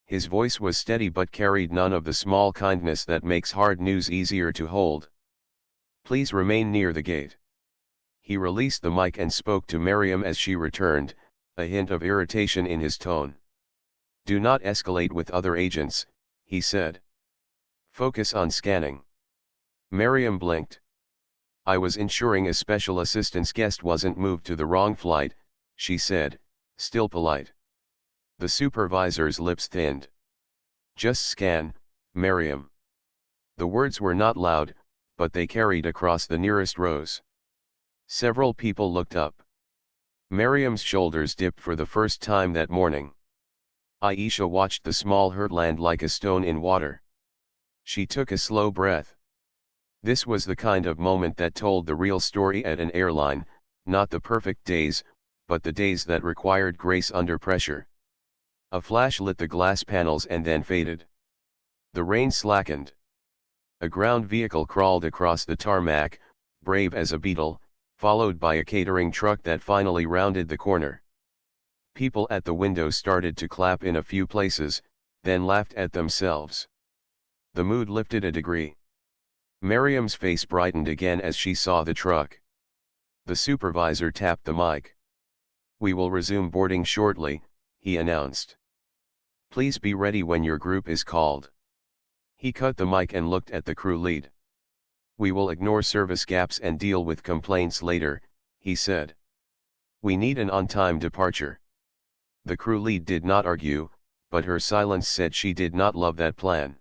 His voice was steady but carried none of the small kindness that makes hard news easier to hold. "Please remain near the gate." He released the mic and spoke to Miriam as she returned, a hint of irritation in his tone. "Do not escalate with other agents," he said. "Focus on scanning." Miriam blinked. "I was ensuring a special assistance guest wasn't moved to the wrong flight," she said, still polite. The supervisor's lips thinned. "Just scan, Miriam." The words were not loud, but they carried across the nearest rows. Several people looked up. Miriam's shoulders dipped for the first time that morning. Aisha watched the small hurt land like a stone in water. She took a slow breath. This was the kind of moment that told the real story at an airline, not the perfect days, but the days that required grace under pressure. A flash lit the glass panels and then faded. The rain slackened. A ground vehicle crawled across the tarmac, brave as a beetle, followed by a catering truck that finally rounded the corner. People at the window started to clap in a few places, then laughed at themselves. The mood lifted a degree. Miriam's face brightened again as she saw the truck. The supervisor tapped the mic. "We will resume boarding shortly," he announced. "Please be ready when your group is called." He cut the mic and looked at the crew lead. "We will ignore service gaps and deal with complaints later," he said. "We need an on-time departure." The crew lead did not argue, but her silence said she did not love that plan.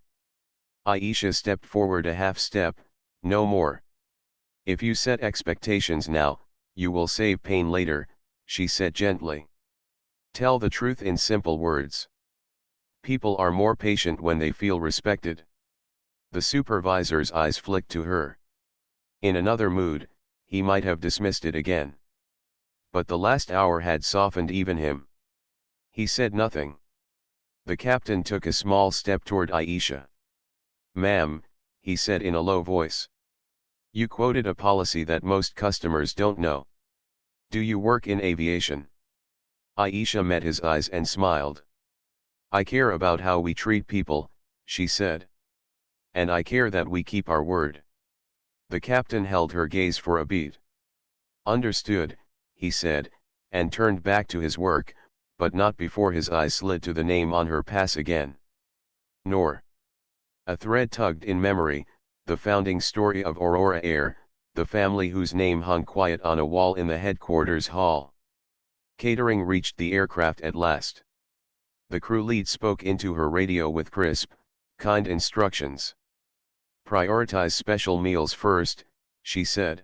Aisha stepped forward a half step, "No more. If you set expectations now, you will save pain later," she said gently. "Tell the truth in simple words. People are more patient when they feel respected." The supervisor's eyes flicked to her. In another mood, he might have dismissed it again. But the last hour had softened even him. He said nothing. The captain took a small step toward Aisha. "Ma'am," he said in a low voice. You quoted a policy that most customers don't know. Do you work in aviation? Aisha met his eyes and smiled. I care about how we treat people, she said. And I care that we keep our word. The captain held her gaze for a beat. Understood, he said, and turned back to his work, but not before his eyes slid to the name on her pass again. Noor. A thread tugged in memory, the founding story of Aurora Air, the family whose name hung quiet on a wall in the headquarters hall. Catering reached the aircraft at last. The crew lead spoke into her radio with crisp, kind instructions. Prioritize special meals first, she said.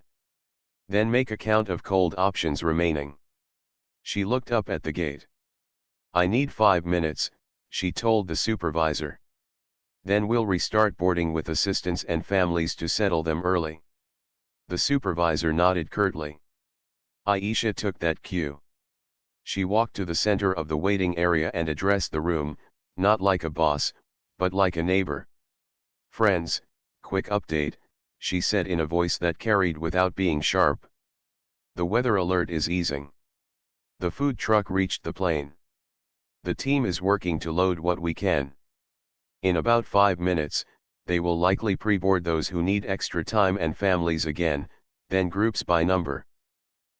Then make a count of cold options remaining. She looked up at the gate. I need 5 minutes, she told the supervisor. Then we'll restart boarding with assistants and families to settle them early. The supervisor nodded curtly. Aisha took that cue. She walked to the center of the waiting area and addressed the room, not like a boss, but like a neighbor. Friends, quick update, she said in a voice that carried without being sharp. The weather alert is easing. The food truck reached the plane. The team is working to load what we can. In about 5 minutes, they will likely pre-board those who need extra time and families again, then groups by number.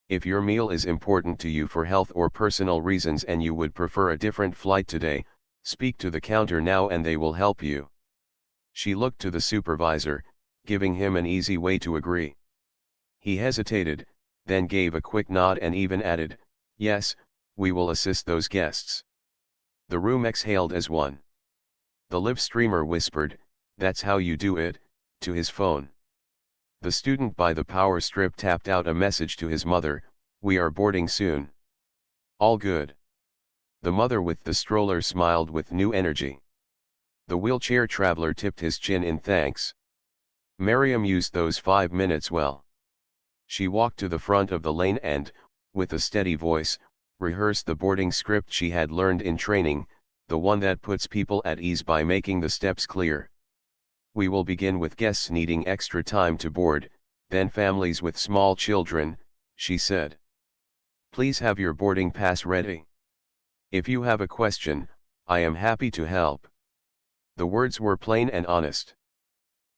If your meal is important to you for health or personal reasons and you would prefer a different flight today, speak to the counter now and they will help you. She looked to the supervisor, giving him an easy way to agree. He hesitated, then gave a quick nod and even added, yes, we will assist those guests. The room exhaled as one. The live streamer whispered, that's how you do it, to his phone. The student by the power strip tapped out a message to his mother, we are boarding soon. All good. The mother with the stroller smiled with new energy. The wheelchair traveler tipped his chin in thanks. Miriam used those 5 minutes well. She walked to the front of the lane and, with a steady voice, rehearsed the boarding script she had learned in training, the one that puts people at ease by making the steps clear. We will begin with guests needing extra time to board, then families with small children, she said. Please have your boarding pass ready. If you have a question, I am happy to help. The words were plain and honest.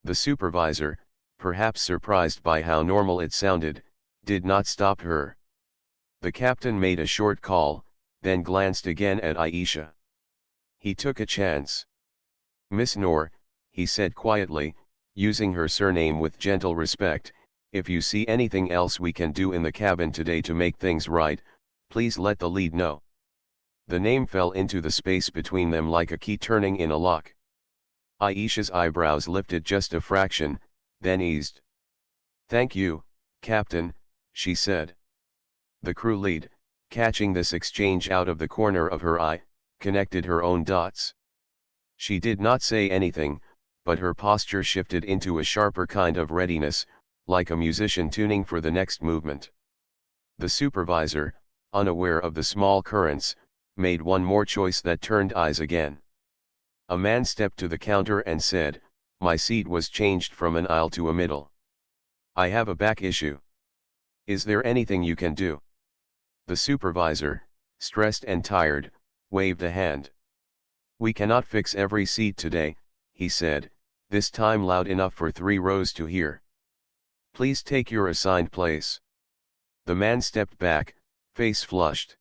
The supervisor, perhaps surprised by how normal it sounded, did not stop her. The captain made a short call, then glanced again at Aisha. He took a chance. Miss Noor, he said quietly, using her surname with gentle respect, if you see anything else we can do in the cabin today to make things right, please let the lead know. The name fell into the space between them like a key turning in a lock. Aisha's eyebrows lifted just a fraction, then eased. Thank you, Captain, she said. The crew lead, catching this exchange out of the corner of her eye, connected her own dots. She did not say anything, but her posture shifted into a sharper kind of readiness, like a musician tuning for the next movement. The supervisor, unaware of the small currents, made one more choice that turned eyes again. A man stepped to the counter and said, my seat was changed from an aisle to a middle. I have a back issue. Is there anything you can do? The supervisor, stressed and tired, waved a hand. We cannot fix every seat today, he said, this time loud enough for 3 rows to hear. Please take your assigned place. The man stepped back, face flushed.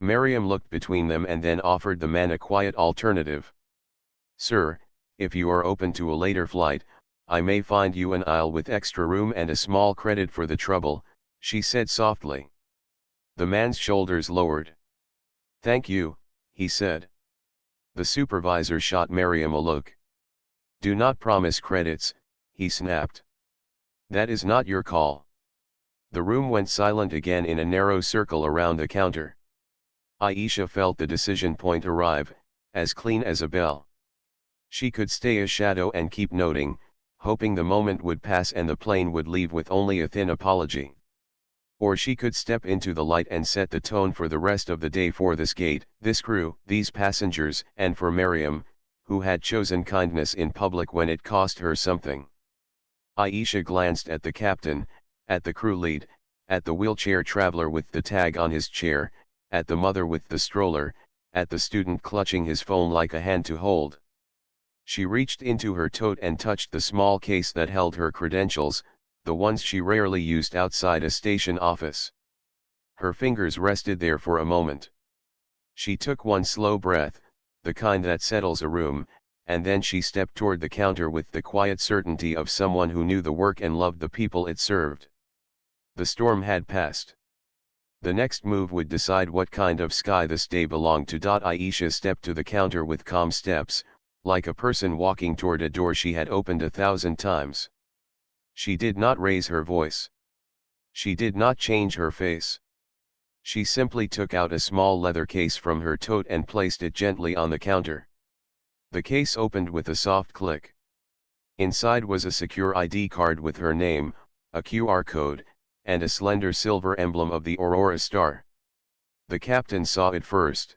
Miriam looked between them and then offered the man a quiet alternative. Sir, if you are open to a later flight, I may find you an aisle with extra room and a small credit for the trouble, she said softly. The man's shoulders lowered. Thank you, he said. The supervisor shot Miriam a look. Do not promise credits, he snapped. That is not your call. The room went silent again in a narrow circle around the counter. Aisha felt the decision point arrive, as clean as a bell. She could stay a shadow and keep noting, hoping the moment would pass and the plane would leave with only a thin apology. Or she could step into the light and set the tone for the rest of the day for this gate, this crew, these passengers, and for Miriam, who had chosen kindness in public when it cost her something. Aisha glanced at the captain, at the crew lead, at the wheelchair traveler with the tag on his chair, at the mother with the stroller, at the student clutching his phone like a hand to hold. She reached into her tote and touched the small case that held her credentials, the ones she rarely used outside a station office. Her fingers rested there for a moment. She took one slow breath, the kind that settles a room, and then she stepped toward the counter with the quiet certainty of someone who knew the work and loved the people it served. The storm had passed. The next move would decide what kind of sky this day belonged to. Aisha stepped to the counter with calm steps, like a person walking toward a door she had opened 1,000 times. She did not raise her voice. She did not change her face. She simply took out a small leather case from her tote and placed it gently on the counter. The case opened with a soft click. Inside was a secure ID card with her name, a QR code, and a slender silver emblem of the Aurora Star. The captain saw it first.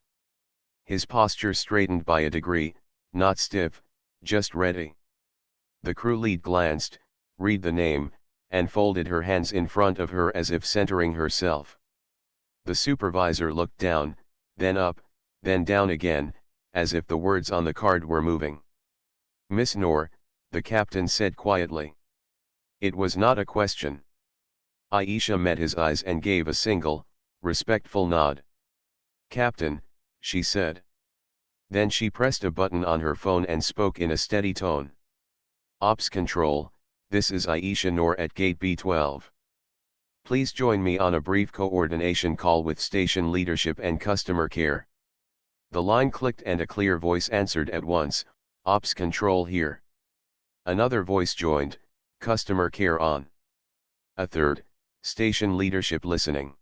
His posture straightened by a degree, not stiff, just ready. The crew lead glanced, read the name, and folded her hands in front of her as if centering herself. The supervisor looked down, then up, then down again, as if the words on the card were moving. "Miss Noor," the captain said quietly. It was not a question. Aisha met his eyes and gave a single, respectful nod. "Captain," she said. Then she pressed a button on her phone and spoke in a steady tone. "Ops Control, this is Aisha Noor at Gate B12. Please join me on a brief coordination call with station leadership and customer care." The line clicked and a clear voice answered at once, "Ops Control here." Another voice joined, "Customer care on." A third, "Station leadership listening."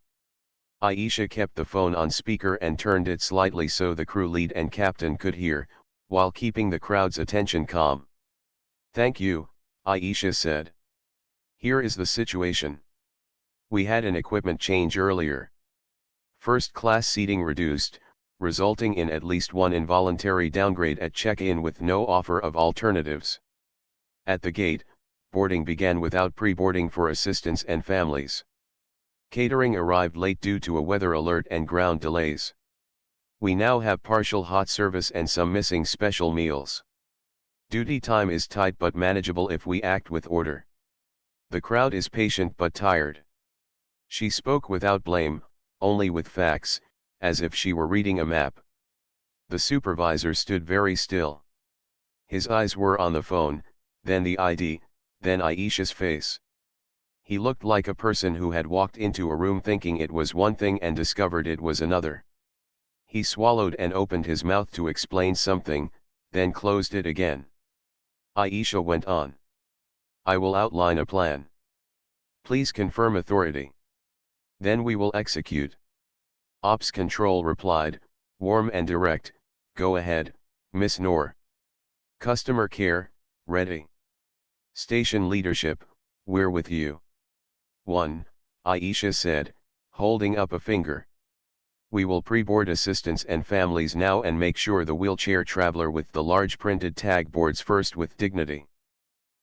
Aisha kept the phone on speaker and turned it slightly so the crew lead and captain could hear, while keeping the crowd's attention calm. "Thank you," Aisha said. "Here is the situation. We had an equipment change earlier. First class seating reduced, resulting in at least one involuntary downgrade at check-in with no offer of alternatives. At the gate, boarding began without pre-boarding for assistants and families. Catering arrived late due to a weather alert and ground delays. We now have partial hot service and some missing special meals. Duty time is tight but manageable if we act with order. The crowd is patient but tired." She spoke without blame, only with facts, as if she were reading a map. The supervisor stood very still. His eyes were on the phone, then the ID, then Aisha's face. He looked like a person who had walked into a room thinking it was one thing and discovered it was another. He swallowed and opened his mouth to explain something, then closed it again. Aisha went on. "I will outline a plan. Please confirm authority. Then we will execute." Ops Control replied, warm and direct, "Go ahead, Miss Noor." Customer care, ready. Station leadership, we're with you. 1, Aisha said, holding up a finger. "We will pre-board assistants and families now and make sure the wheelchair traveler with the large printed tag boards first with dignity.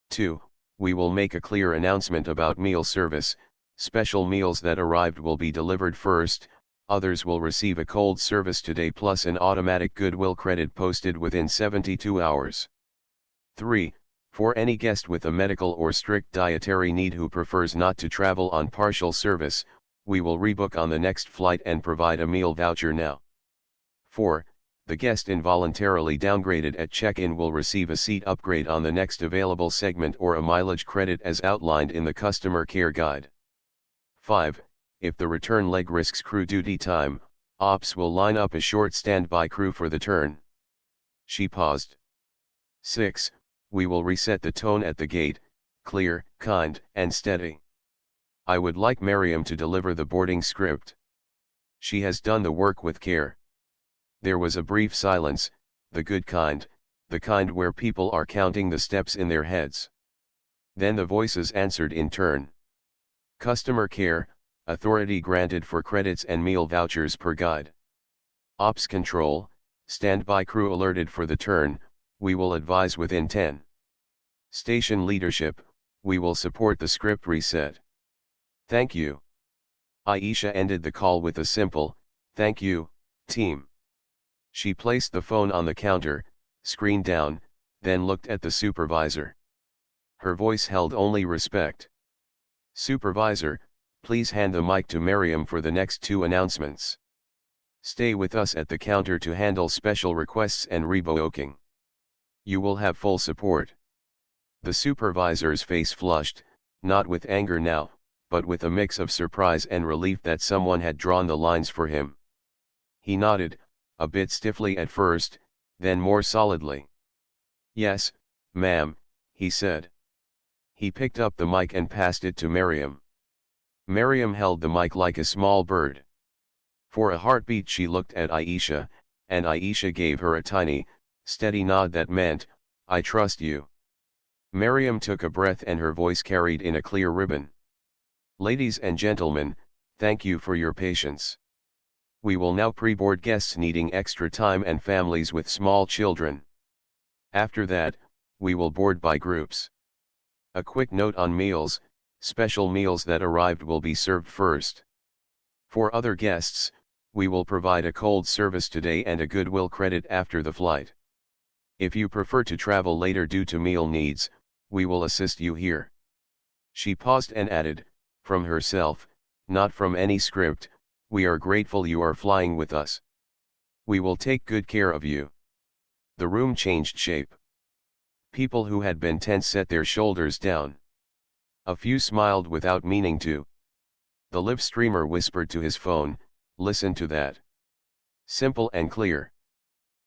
2, we will make a clear announcement about meal service. Special meals that arrived will be delivered first, others will receive a cold service today plus an automatic goodwill credit posted within 72 hours. 3, for any guest with a medical or strict dietary need who prefers not to travel on partial service, we will rebook on the next flight and provide a meal voucher now. 4, the guest involuntarily downgraded at check-in will receive a seat upgrade on the next available segment or a mileage credit as outlined in the customer care guide. 5, if the return leg risks crew duty time, ops will line up a short standby crew for the turn." She paused. 6, we will reset the tone at the gate, clear, kind, and steady. I would like Miriam to deliver the boarding script. She has done the work with care. There was a brief silence, the good kind, the kind where people are counting the steps in their heads. Then the voices answered in turn. Customer care, authority granted for credits and meal vouchers per guide. Ops Control, standby crew alerted for the turn, we will advise within 10. Station leadership, we will support the script reset. Thank you. Aisha ended the call with a simple, thank you, team. She placed the phone on the counter, screen down, then looked at the supervisor. Her voice held only respect. Supervisor, please hand the mic to Miriam for the next 2 announcements. Stay with us at the counter to handle special requests and rebooking. You will have full support. The supervisor's face flushed, not with anger now, but with a mix of surprise and relief that someone had drawn the lines for him. He nodded, a bit stiffly at first, then more solidly. Yes, ma'am, he said. He picked up the mic and passed it to Miriam. Miriam held the mic like a small bird. For a heartbeat she looked at Aisha, and Aisha gave her a tiny, steady nod that meant, I trust you. Miriam took a breath and her voice carried in a clear ribbon. Ladies and gentlemen, thank you for your patience. We will now pre-board guests needing extra time and families with small children. After that, we will board by groups. A quick note on meals, special meals that arrived will be served first. For other guests, we will provide a cold service today and a goodwill credit after the flight. If you prefer to travel later due to meal needs, we will assist you here. She paused and added, from herself, not from any script, we are grateful you are flying with us. We will take good care of you. The room changed shape. People who had been tense set their shoulders down. A few smiled without meaning to. The lip streamer whispered to his phone, listen to that. Simple and clear.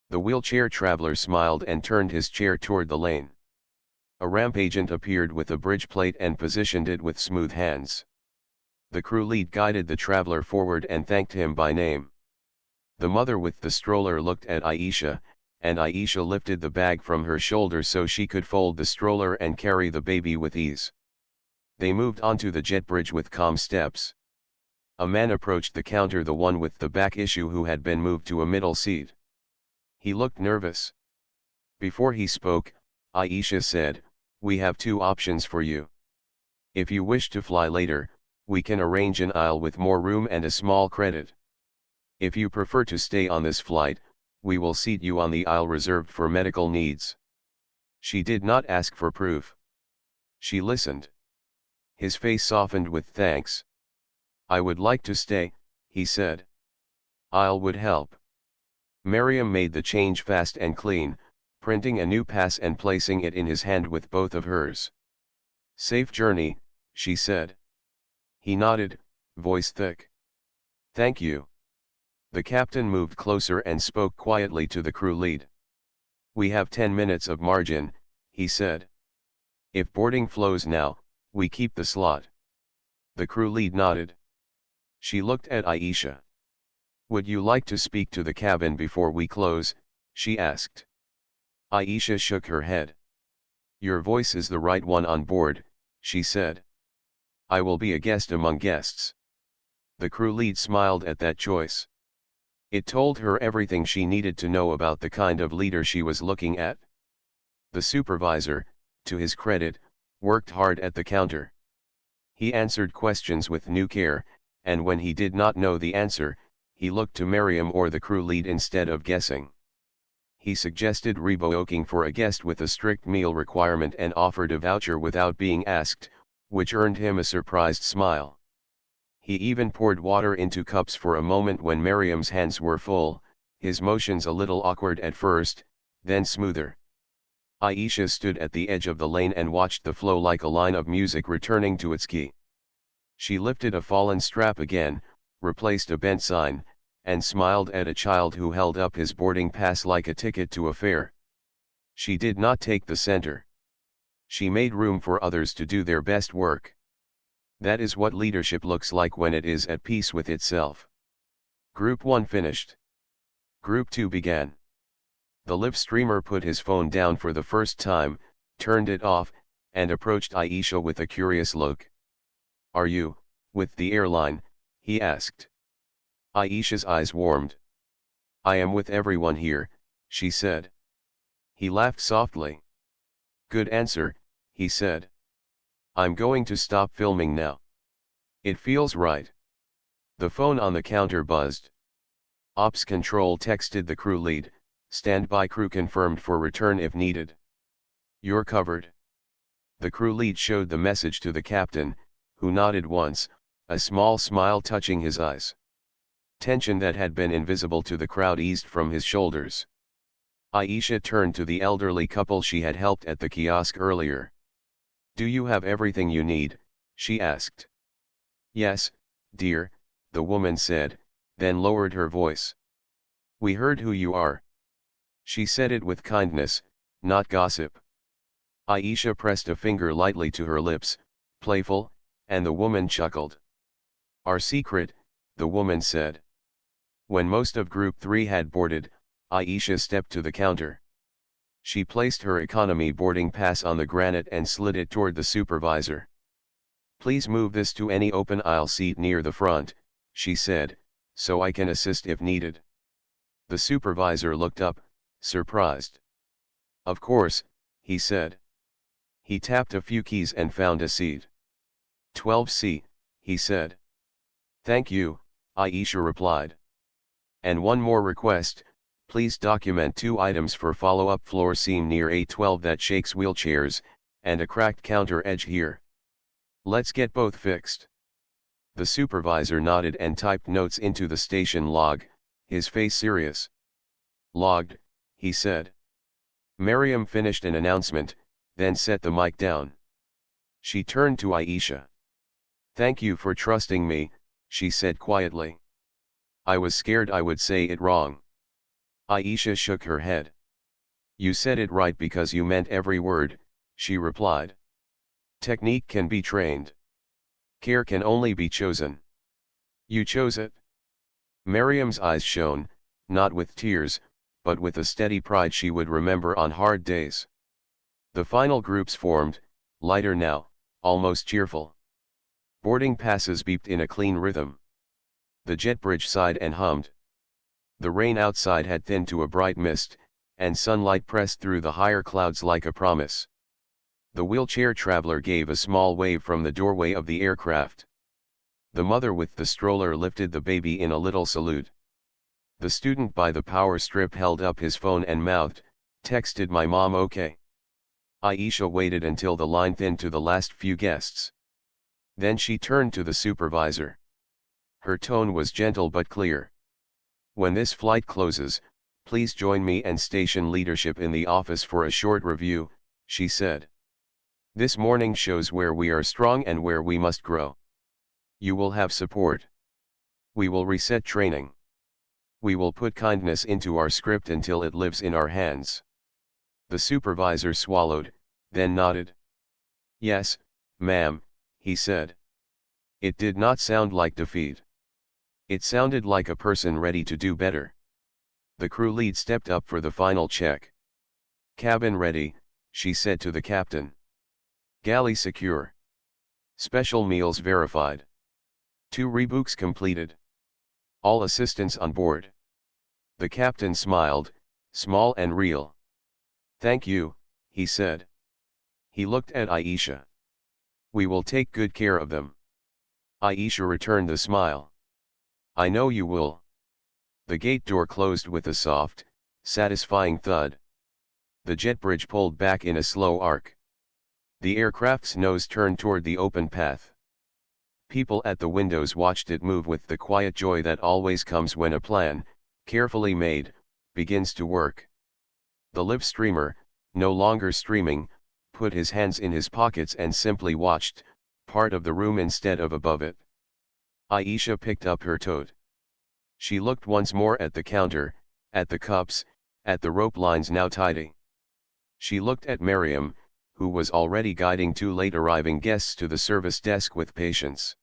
The wheelchair traveler smiled and turned his chair toward the lane. A ramp agent appeared with a bridge plate and positioned it with smooth hands. The crew lead guided the traveler forward and thanked him by name. The mother with the stroller looked at Aisha, and Aisha lifted the bag from her shoulder so she could fold the stroller and carry the baby with ease. They moved onto the jet bridge with calm steps. A man approached the counter, the one with the back issue who had been moved to a middle seat. He looked nervous. Before he spoke, Aisha said, we have 2 options for you. If you wish to fly later, we can arrange an aisle with more room and a small credit. If you prefer to stay on this flight, we will seat you on the aisle reserved for medical needs. She did not ask for proof. She listened. His face softened with thanks. I would like to stay, he said. Aisle would help. Miriam made the change fast and clean, printing a new pass and placing it in his hand with both of hers. Safe journey, she said. He nodded, voice thick. Thank you. The captain moved closer and spoke quietly to the crew lead. We have 10 minutes of margin, he said. If boarding flows now, we keep the slot. The crew lead nodded. She looked at Aisha. Would you like to speak to the cabin before we close, she asked. Aisha shook her head. Your voice is the right one on board, she said. I will be a guest among guests. The crew lead smiled at that choice. It told her everything she needed to know about the kind of leader she was looking at. The supervisor, to his credit, worked hard at the counter. He answered questions with new care, and when he did not know the answer, he looked to Miriam or the crew lead instead of guessing. He suggested rebooking for a guest with a strict meal requirement and offered a voucher without being asked, which earned him a surprised smile. He even poured water into cups for a moment when Miriam's hands were full, his motions a little awkward at first, then smoother. Aisha stood at the edge of the lane and watched the flow like a line of music returning to its key. She lifted a fallen strap again, replaced a bent sign, and smiled at a child who held up his boarding pass like a ticket to a fair. She did not take the center. She made room for others to do their best work. That is what leadership looks like when it is at peace with itself. Group 1 finished. Group 2 began. The lip streamer put his phone down for the first time, turned it off, and approached Aisha with a curious look. Are you, with the airline? He asked. Aisha's eyes warmed. I am with everyone here, she said. He laughed softly. Good answer, he said. I'm going to stop filming now. It feels right. The phone on the counter buzzed. Ops Control texted the crew lead, standby crew confirmed for return if needed. You're covered. The crew lead showed the message to the captain, who nodded once, a small smile touching his eyes. Tension that had been invisible to the crowd eased from his shoulders. Aisha turned to the elderly couple she had helped at the kiosk earlier. Do you have everything you need? She asked. Yes, dear, the woman said, then lowered her voice. We heard who you are. She said it with kindness, not gossip. Aisha pressed a finger lightly to her lips, playful, and the woman chuckled. Our secret, the woman said. When most of Group 3 had boarded, Aisha stepped to the counter. She placed her economy boarding pass on the granite and slid it toward the supervisor. Please move this to any open aisle seat near the front, she said, so I can assist if needed. The supervisor looked up, surprised. Of course, he said. He tapped a few keys and found a seat. 12C, he said. Thank you, Aisha replied. And one more request, please document 2 items for follow-up floor seam near A12 that shakes wheelchairs, and a cracked counter edge here. Let's get both fixed. The supervisor nodded and typed notes into the station log, his face serious. Logged, he said. Miriam finished an announcement, then set the mic down. She turned to Aisha. Thank you for trusting me, she said quietly. I was scared I would say it wrong. Aisha shook her head. You said it right because you meant every word, she replied. Technique can be trained. Care can only be chosen. You chose it. Miriam's eyes shone, not with tears, but with a steady pride she would remember on hard days. The final groups formed, lighter now, almost cheerful. Boarding passes beeped in a clean rhythm. The jet bridge sighed and hummed. The rain outside had thinned to a bright mist, and sunlight pressed through the higher clouds like a promise. The wheelchair traveler gave a small wave from the doorway of the aircraft. The mother with the stroller lifted the baby in a little salute. The student by the power strip held up his phone and mouthed, "Texted my mom okay." Aisha waited until the line thinned to the last few guests. Then she turned to the supervisor. Her tone was gentle but clear. When this flight closes, please join me and station leadership in the office for a short review, she said. This morning shows where we are strong and where we must grow. You will have support. We will reset training. We will put kindness into our script until it lives in our hands. The supervisor swallowed, then nodded. Yes, ma'am, he said. It did not sound like defeat. It sounded like a person ready to do better. The crew lead stepped up for the final check. Cabin ready, she said to the captain. Galley secure. Special meals verified. 2 rebooks completed. All assistants on board. The captain smiled, small and real. Thank you, he said. He looked at Aisha. We will take good care of them. Aisha returned the smile. I know you will. The gate door closed with a soft, satisfying thud. The jet bridge pulled back in a slow arc. The aircraft's nose turned toward the open path. People at the windows watched it move with the quiet joy that always comes when a plan, carefully made, begins to work. The live streamer, no longer streaming, put his hands in his pockets and simply watched, part of the room instead of above it. Aisha picked up her tote. She looked once more at the counter, at the cups, at the rope lines now tidy. She looked at Miriam, who was already guiding 2 late arriving guests to the service desk with patience.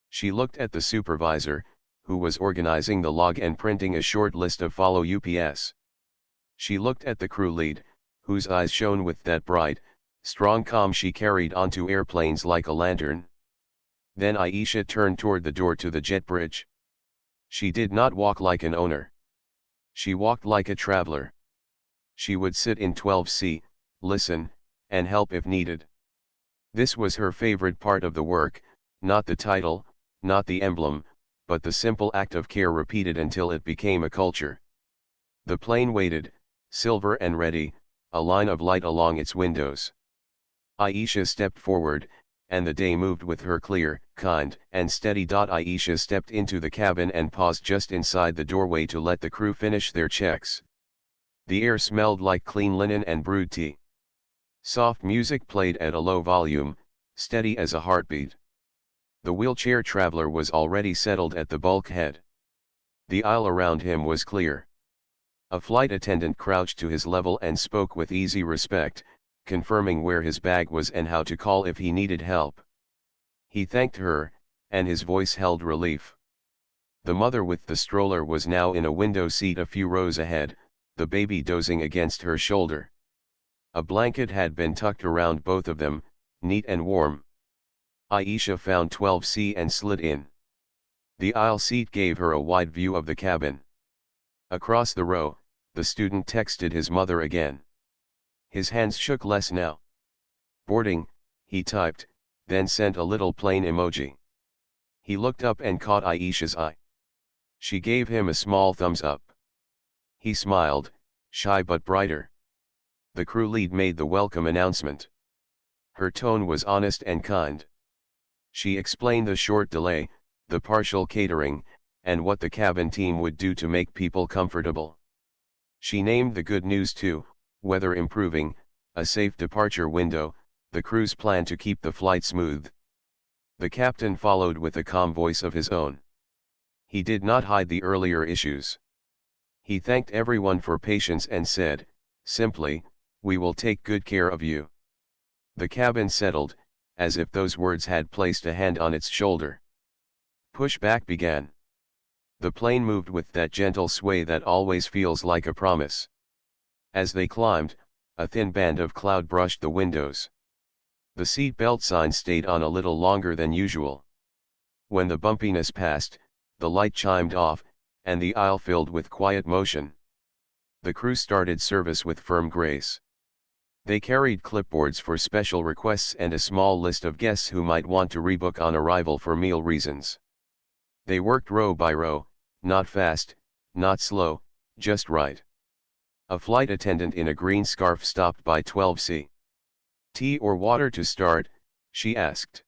She looked at the supervisor, who was organizing the log and printing a short list of follow UPS. She looked at the crew lead, whose eyes shone with that bright, strong calm she carried onto airplanes like a lantern. Then Aisha turned toward the door to the jet bridge. She did not walk like an owner. She walked like a traveler. She would sit in 12C, listen, and help if needed. This was her favorite part of the work, not the title, not the emblem, but the simple act of care repeated until it became a culture. The plane waited, silver and ready, a line of light along its windows. Aisha stepped forward, and the day moved with her clear, kind, and steady. Aisha stepped into the cabin and paused just inside the doorway to let the crew finish their checks. The air smelled like clean linen and brewed tea. Soft music played at a low volume, steady as a heartbeat. The wheelchair traveler was already settled at the bulkhead. The aisle around him was clear. A flight attendant crouched to his level and spoke with easy respect, confirming where his bag was and how to call if he needed help. He thanked her, and his voice held relief. The mother with the stroller was now in a window seat a few rows ahead, the baby dozing against her shoulder. A blanket had been tucked around both of them, neat and warm. Aisha found 12C and slid in. The aisle seat gave her a wide view of the cabin. Across the row, the student texted his mother again. His hands shook less now. Boarding, he typed, then sent a little plane emoji. He looked up and caught Aisha's eye. She gave him a small thumbs up. He smiled, shy but brighter. The crew lead made the welcome announcement. Her tone was honest and kind. She explained the short delay, the partial catering, and what the cabin team would do to make people comfortable. She named the good news too: weather improving, a safe departure window, the crew's plan to keep the flight smooth. The captain followed with a calm voice of his own. He did not hide the earlier issues. He thanked everyone for patience and said, simply, "We will take good care of you." The cabin settled, as if those words had placed a hand on its shoulder. Pushback began. The plane moved with that gentle sway that always feels like a promise. As they climbed, a thin band of cloud brushed the windows. The seat belt sign stayed on a little longer than usual. When the bumpiness passed, the light chimed off, and the aisle filled with quiet motion. The crew started service with firm grace. They carried clipboards for special requests and a small list of guests who might want to rebook on arrival for meal reasons. They worked row by row, not fast, not slow, just right. A flight attendant in a green scarf stopped by 12C. "Tea or water to start?" she asked.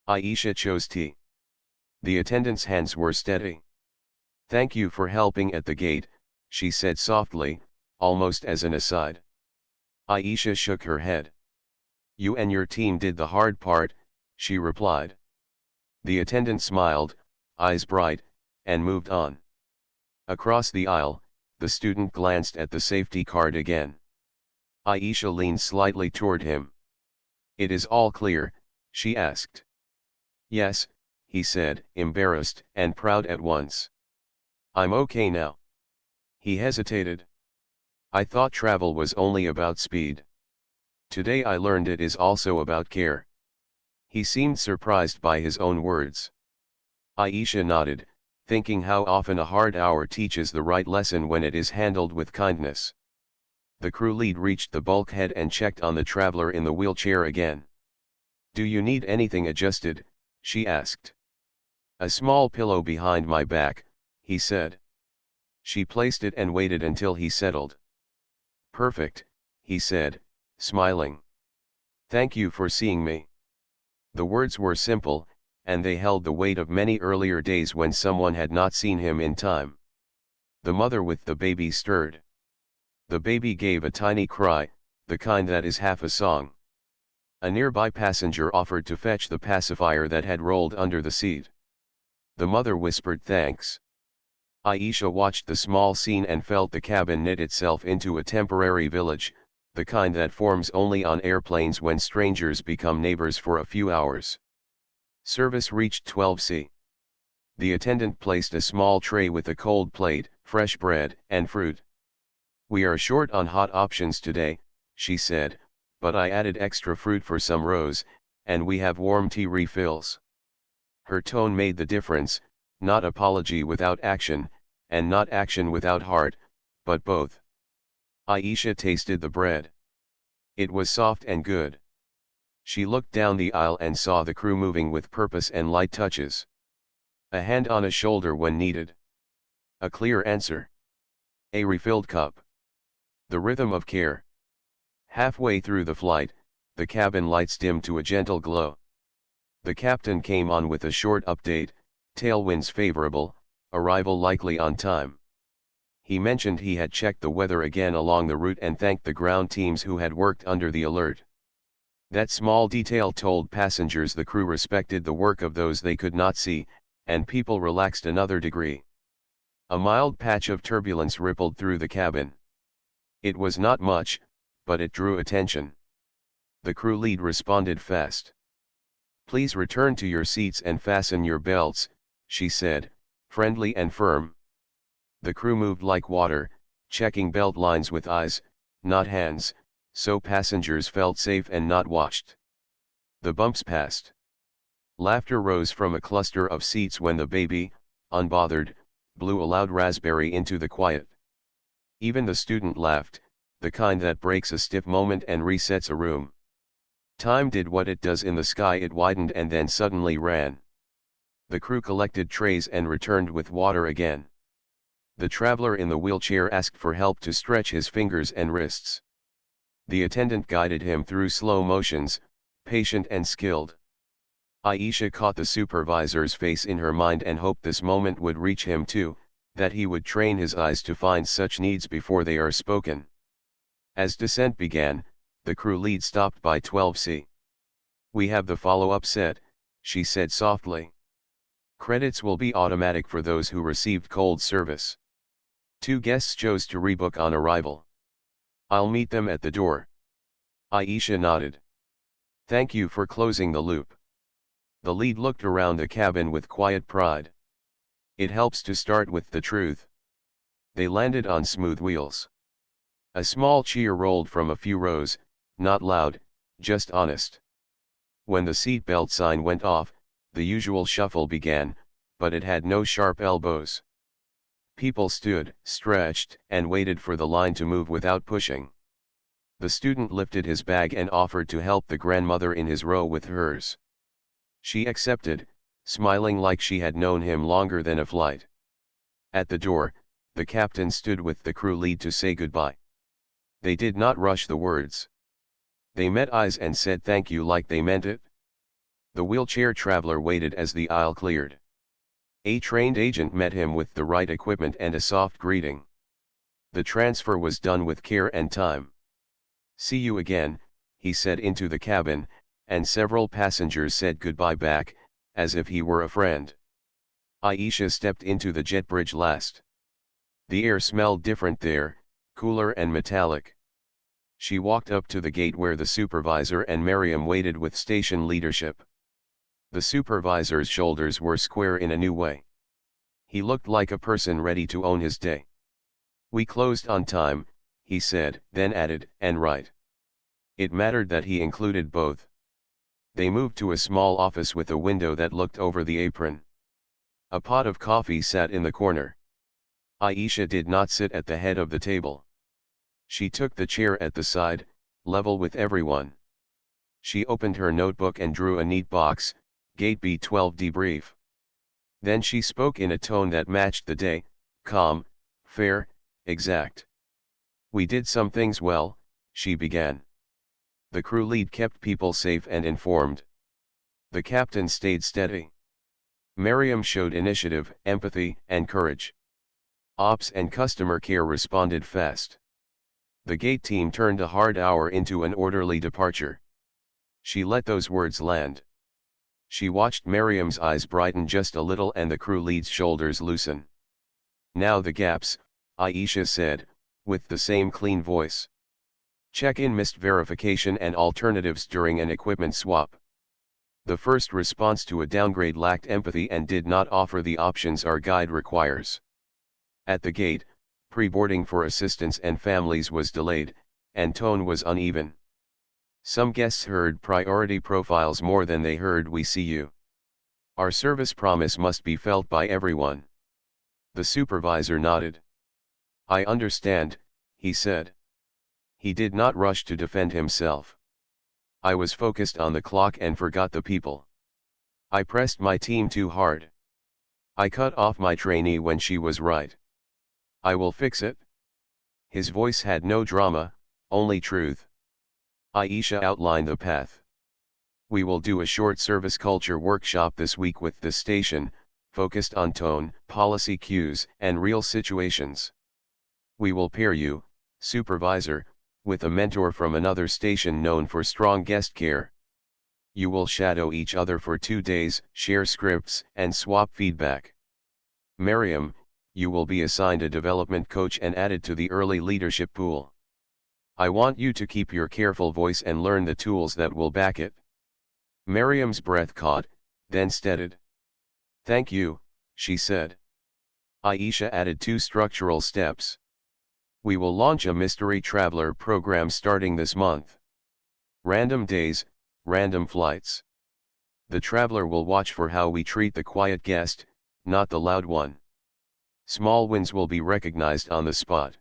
Aisha chose tea. The attendant's hands were steady. "Thank you for helping at the gate," she said softly, almost as an aside. Aisha shook her head. "You and your team did the hard part," she replied. The attendant smiled, eyes bright, and moved on. Across the aisle, the student glanced at the safety card again. Aisha leaned slightly toward him. "It is all clear?" she asked. "Yes," he said, embarrassed and proud at once. "I'm okay now." He hesitated. "I thought travel was only about speed. Today I learned it is also about care." He seemed surprised by his own words. Aisha nodded, thinking how often a hard hour teaches the right lesson when it is handled with kindness. The crew lead reached the bulkhead and checked on the traveler in the wheelchair again. "Do you need anything adjusted?" she asked. "A small pillow behind my back," he said. She placed it and waited until he settled. "Perfect," he said, smiling. "Thank you for seeing me." The words were simple, and they held the weight of many earlier days when someone had not seen him in time. The mother with the baby stirred. The baby gave a tiny cry, the kind that is half a song. A nearby passenger offered to fetch the pacifier that had rolled under the seat. The mother whispered thanks. Aisha watched the small scene and felt the cabin knit itself into a temporary village, the kind that forms only on airplanes when strangers become neighbors for a few hours. Service reached 12C. The attendant placed a small tray with a cold plate, fresh bread, and fruit. "We are short on hot options today," she said, "but I added extra fruit for some rows, and we have warm tea refills." Her tone made the difference, not apology without action, and not action without heart, but both. Aisha tasted the bread. It was soft and good. She looked down the aisle and saw the crew moving with purpose and light touches. A hand on a shoulder when needed. A clear answer. A refilled cup. The rhythm of care. Halfway through the flight, the cabin lights dimmed to a gentle glow. The captain came on with a short update: tailwinds favorable, arrival likely on time. He mentioned he had checked the weather again along the route and thanked the ground teams who had worked under the alert. That small detail told passengers the crew respected the work of those they could not see, and people relaxed another degree. A mild patch of turbulence rippled through the cabin. It was not much, but it drew attention. The crew lead responded fast. "Please return to your seats and fasten your belts," she said, friendly and firm. The crew moved like water, checking belt lines with eyes, not hands, so passengers felt safe and not watched. The bumps passed. Laughter rose from a cluster of seats when the baby, unbothered, blew a loud raspberry into the quiet. Even the student laughed, the kind that breaks a stiff moment and resets a room. Time did what it does in the sky: it widened and then suddenly ran. The crew collected trays and returned with water again. The traveler in the wheelchair asked for help to stretch his fingers and wrists. The attendant guided him through slow motions, patient and skilled. Aisha caught the supervisor's face in her mind and hoped this moment would reach him too, that he would train his eyes to find such needs before they are spoken. As descent began, the crew lead stopped by 12C. "We have the follow-up set," she said softly. "Credits will be automatic for those who received cold service. 2 guests chose to rebook on arrival. I'll meet them at the door." Aisha nodded. "Thank you for closing the loop." The lead looked around the cabin with quiet pride. It helps to start with the truth. They landed on smooth wheels. A small cheer rolled from a few rows, not loud, just honest. When the seatbelt sign went off, the usual shuffle began, but it had no sharp elbows. People stood, stretched, and waited for the line to move without pushing. The student lifted his bag and offered to help the grandmother in his row with hers. She accepted, smiling like she had known him longer than a flight. At the door, the captain stood with the crew lead to say goodbye. They did not rush the words. They met eyes and said thank you like they meant it. The wheelchair traveler waited as the aisle cleared. A trained agent met him with the right equipment and a soft greeting. The transfer was done with care and time. "See you again," he said into the cabin, and several passengers said goodbye back, as if he were a friend. Aisha stepped into the jet bridge last. The air smelled different there, cooler and metallic. She walked up to the gate where the supervisor and Miriam waited with station leadership. The supervisor's shoulders were square in a new way. He looked like a person ready to own his day. "We closed on time," he said, then added, "and right." It mattered that he included both. They moved to a small office with a window that looked over the apron. A pot of coffee sat in the corner. Aisha did not sit at the head of the table. She took the chair at the side, level with everyone. She opened her notebook and drew a neat box: Gate B12 debrief. Then she spoke in a tone that matched the day: calm, fair, exact. "We did some things well," she began. The crew lead kept people safe and informed. The captain stayed steady. Miriam showed initiative, empathy, and courage. Ops and customer care responded fast. The gate team turned a hard hour into an orderly departure. She let those words land. She watched Miriam's eyes brighten just a little and the crew lead's shoulders loosen. "Now the gaps," Aisha said, with the same clean voice. "Check-in missed verification and alternatives during an equipment swap. The first response to a downgrade lacked empathy and did not offer the options our guide requires. At the gate, pre-boarding for assistance and families was delayed, and tone was uneven. Some guests heard priority profiles more than they heard we see you. Our service promise must be felt by everyone." The supervisor nodded. "I understand," he said. He did not rush to defend himself. I was focused on the clock and forgot the people. I pressed my team too hard. I cut off my trainee when she was right. I will fix it. His voice had no drama, only truth. Aisha outlined the path. We will do a short service culture workshop this week with the station, focused on tone, policy cues, and real situations. We will pair you, supervisor, with a mentor from another station known for strong guest care. You will shadow each other for 2 days, share scripts, and swap feedback. Miriam, you will be assigned a development coach and added to the early leadership pool. I want you to keep your careful voice and learn the tools that will back it. Miriam's breath caught, then steadied. Thank you, she said. Aisha added 2 structural steps. We will launch a mystery traveler program starting this month. Random days, random flights. The traveler will watch for how we treat the quiet guest, not the loud one. Small wins will be recognized on the spot.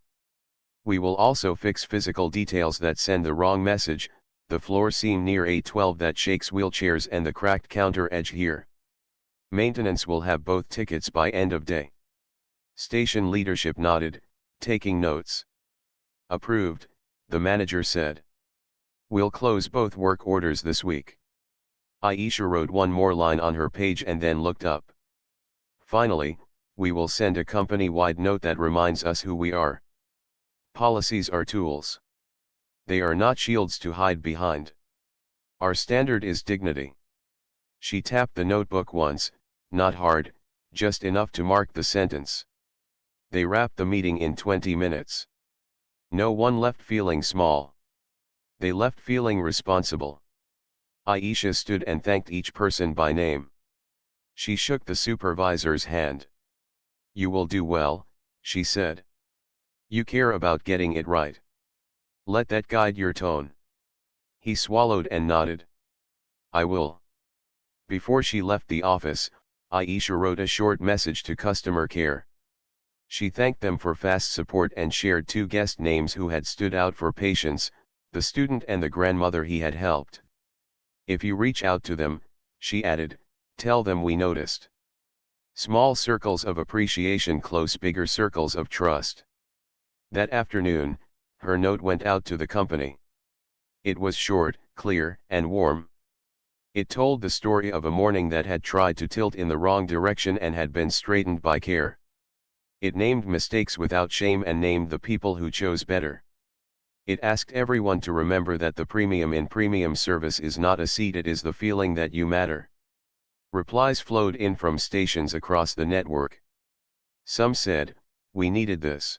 We will also fix physical details that send the wrong message, the floor seam near A12 that shakes wheelchairs and the cracked counter edge here. Maintenance will have both tickets by end of day. Station leadership nodded, taking notes. Approved, the manager said. We'll close both work orders this week. Aisha wrote one more line on her page and then looked up. Finally, we will send a company-wide note that reminds us who we are. Policies are tools. They are not shields to hide behind. Our standard is dignity. She tapped the notebook once, not hard, just enough to mark the sentence. They wrapped the meeting in 20 minutes. No one left feeling small. They left feeling responsible. Aisha stood and thanked each person by name. She shook the supervisor's hand. You will do well, she said. You care about getting it right. Let that guide your tone. He swallowed and nodded. I will. Before she left the office, Aisha wrote a short message to customer care. She thanked them for fast support and shared 2 guest names who had stood out for patience, the student and the grandmother he had helped. If you reach out to them, she added, tell them we noticed. Small circles of appreciation close bigger circles of trust. That afternoon, her note went out to the company. It was short, clear, and warm. It told the story of a morning that had tried to tilt in the wrong direction and had been straightened by care. It named mistakes without shame and named the people who chose better. It asked everyone to remember that the premium in premium service is not a seat, it is the feeling that you matter. Replies flowed in from stations across the network. Some said, we needed this.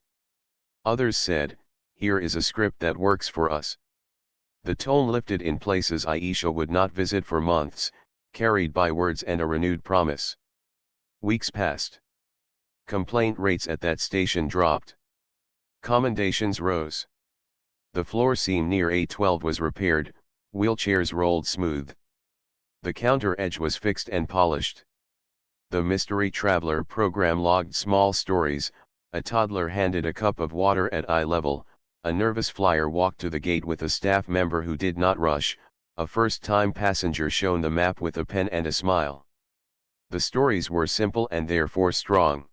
Others said, here is a script that works for us. The tone lifted in places Aisha would not visit for months, carried by words and a renewed promise. Weeks passed. Complaint rates at that station dropped. Commendations rose. The floor seam near A12 was repaired, wheelchairs rolled smooth. The counter edge was fixed and polished. The Mystery Traveler program logged small stories. A toddler handed a cup of water at eye level, a nervous flyer walked to the gate with a staff member who did not rush, a first-time passenger shown the map with a pen and a smile. The stories were simple and therefore strong.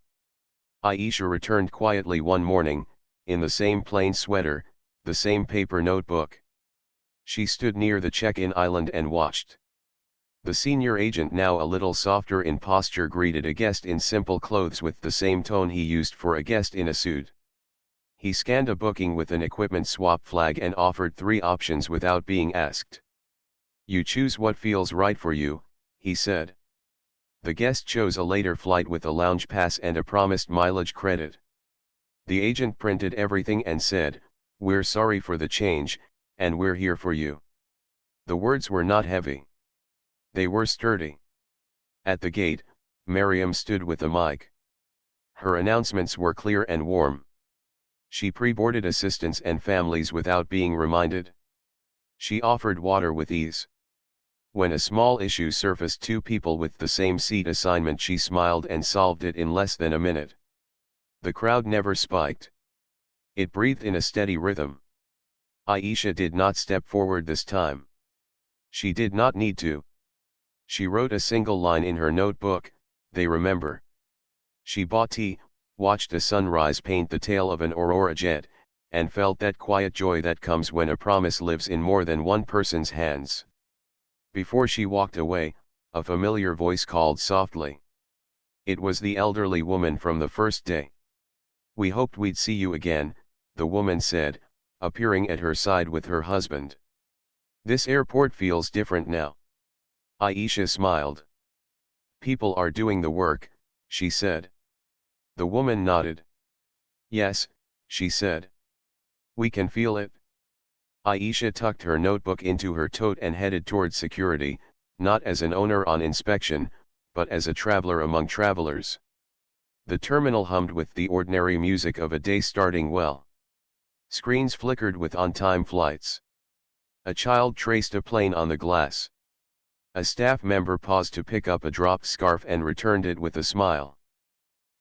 Aisha returned quietly one morning, in the same plain sweater, the same paper notebook. She stood near the check-in island and watched. The senior agent, now a little softer in posture, greeted a guest in simple clothes with the same tone he used for a guest in a suit. He scanned a booking with an equipment swap flag and offered 3 options without being asked. You choose what feels right for you, he said. The guest chose a later flight with a lounge pass and a promised mileage credit. The agent printed everything and said, we're sorry for the change, and we're here for you. The words were not heavy. They were sturdy. At the gate, Miriam stood with a mic. Her announcements were clear and warm. She pre-boarded assistants and families without being reminded. She offered water with ease. When a small issue surfaced, 2 people with the same seat assignment, she smiled and solved it in less than a minute. The crowd never spiked. It breathed in a steady rhythm. Aisha did not step forward this time. She did not need to. She wrote a single line in her notebook, "They remember." She bought tea, watched a sunrise paint the tail of an aurora jet, and felt that quiet joy that comes when a promise lives in more than one person's hands. Before she walked away, a familiar voice called softly. It was the elderly woman from the first day. "We hoped we'd see you again," the woman said, appearing at her side with her husband. "This airport feels different now." Aisha smiled. "People are doing the work," she said. The woman nodded. "Yes," she said. "We can feel it." Aisha tucked her notebook into her tote and headed toward security, not as an owner on inspection, but as a traveler among travelers. The terminal hummed with the ordinary music of a day starting well. Screens flickered with on-time flights. A child traced a plane on the glass. A staff member paused to pick up a dropped scarf and returned it with a smile.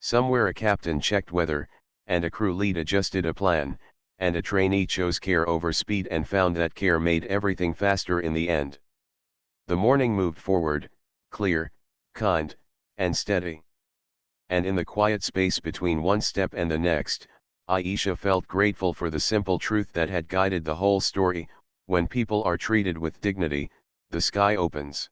Somewhere a captain checked weather, and a crew lead adjusted a plan, and a trainee chose care over speed and found that care made everything faster in the end. The morning moved forward, clear, kind, and steady. And in the quiet space between one step and the next, Aisha felt grateful for the simple truth that had guided the whole story: when people are treated with dignity, the sky opens.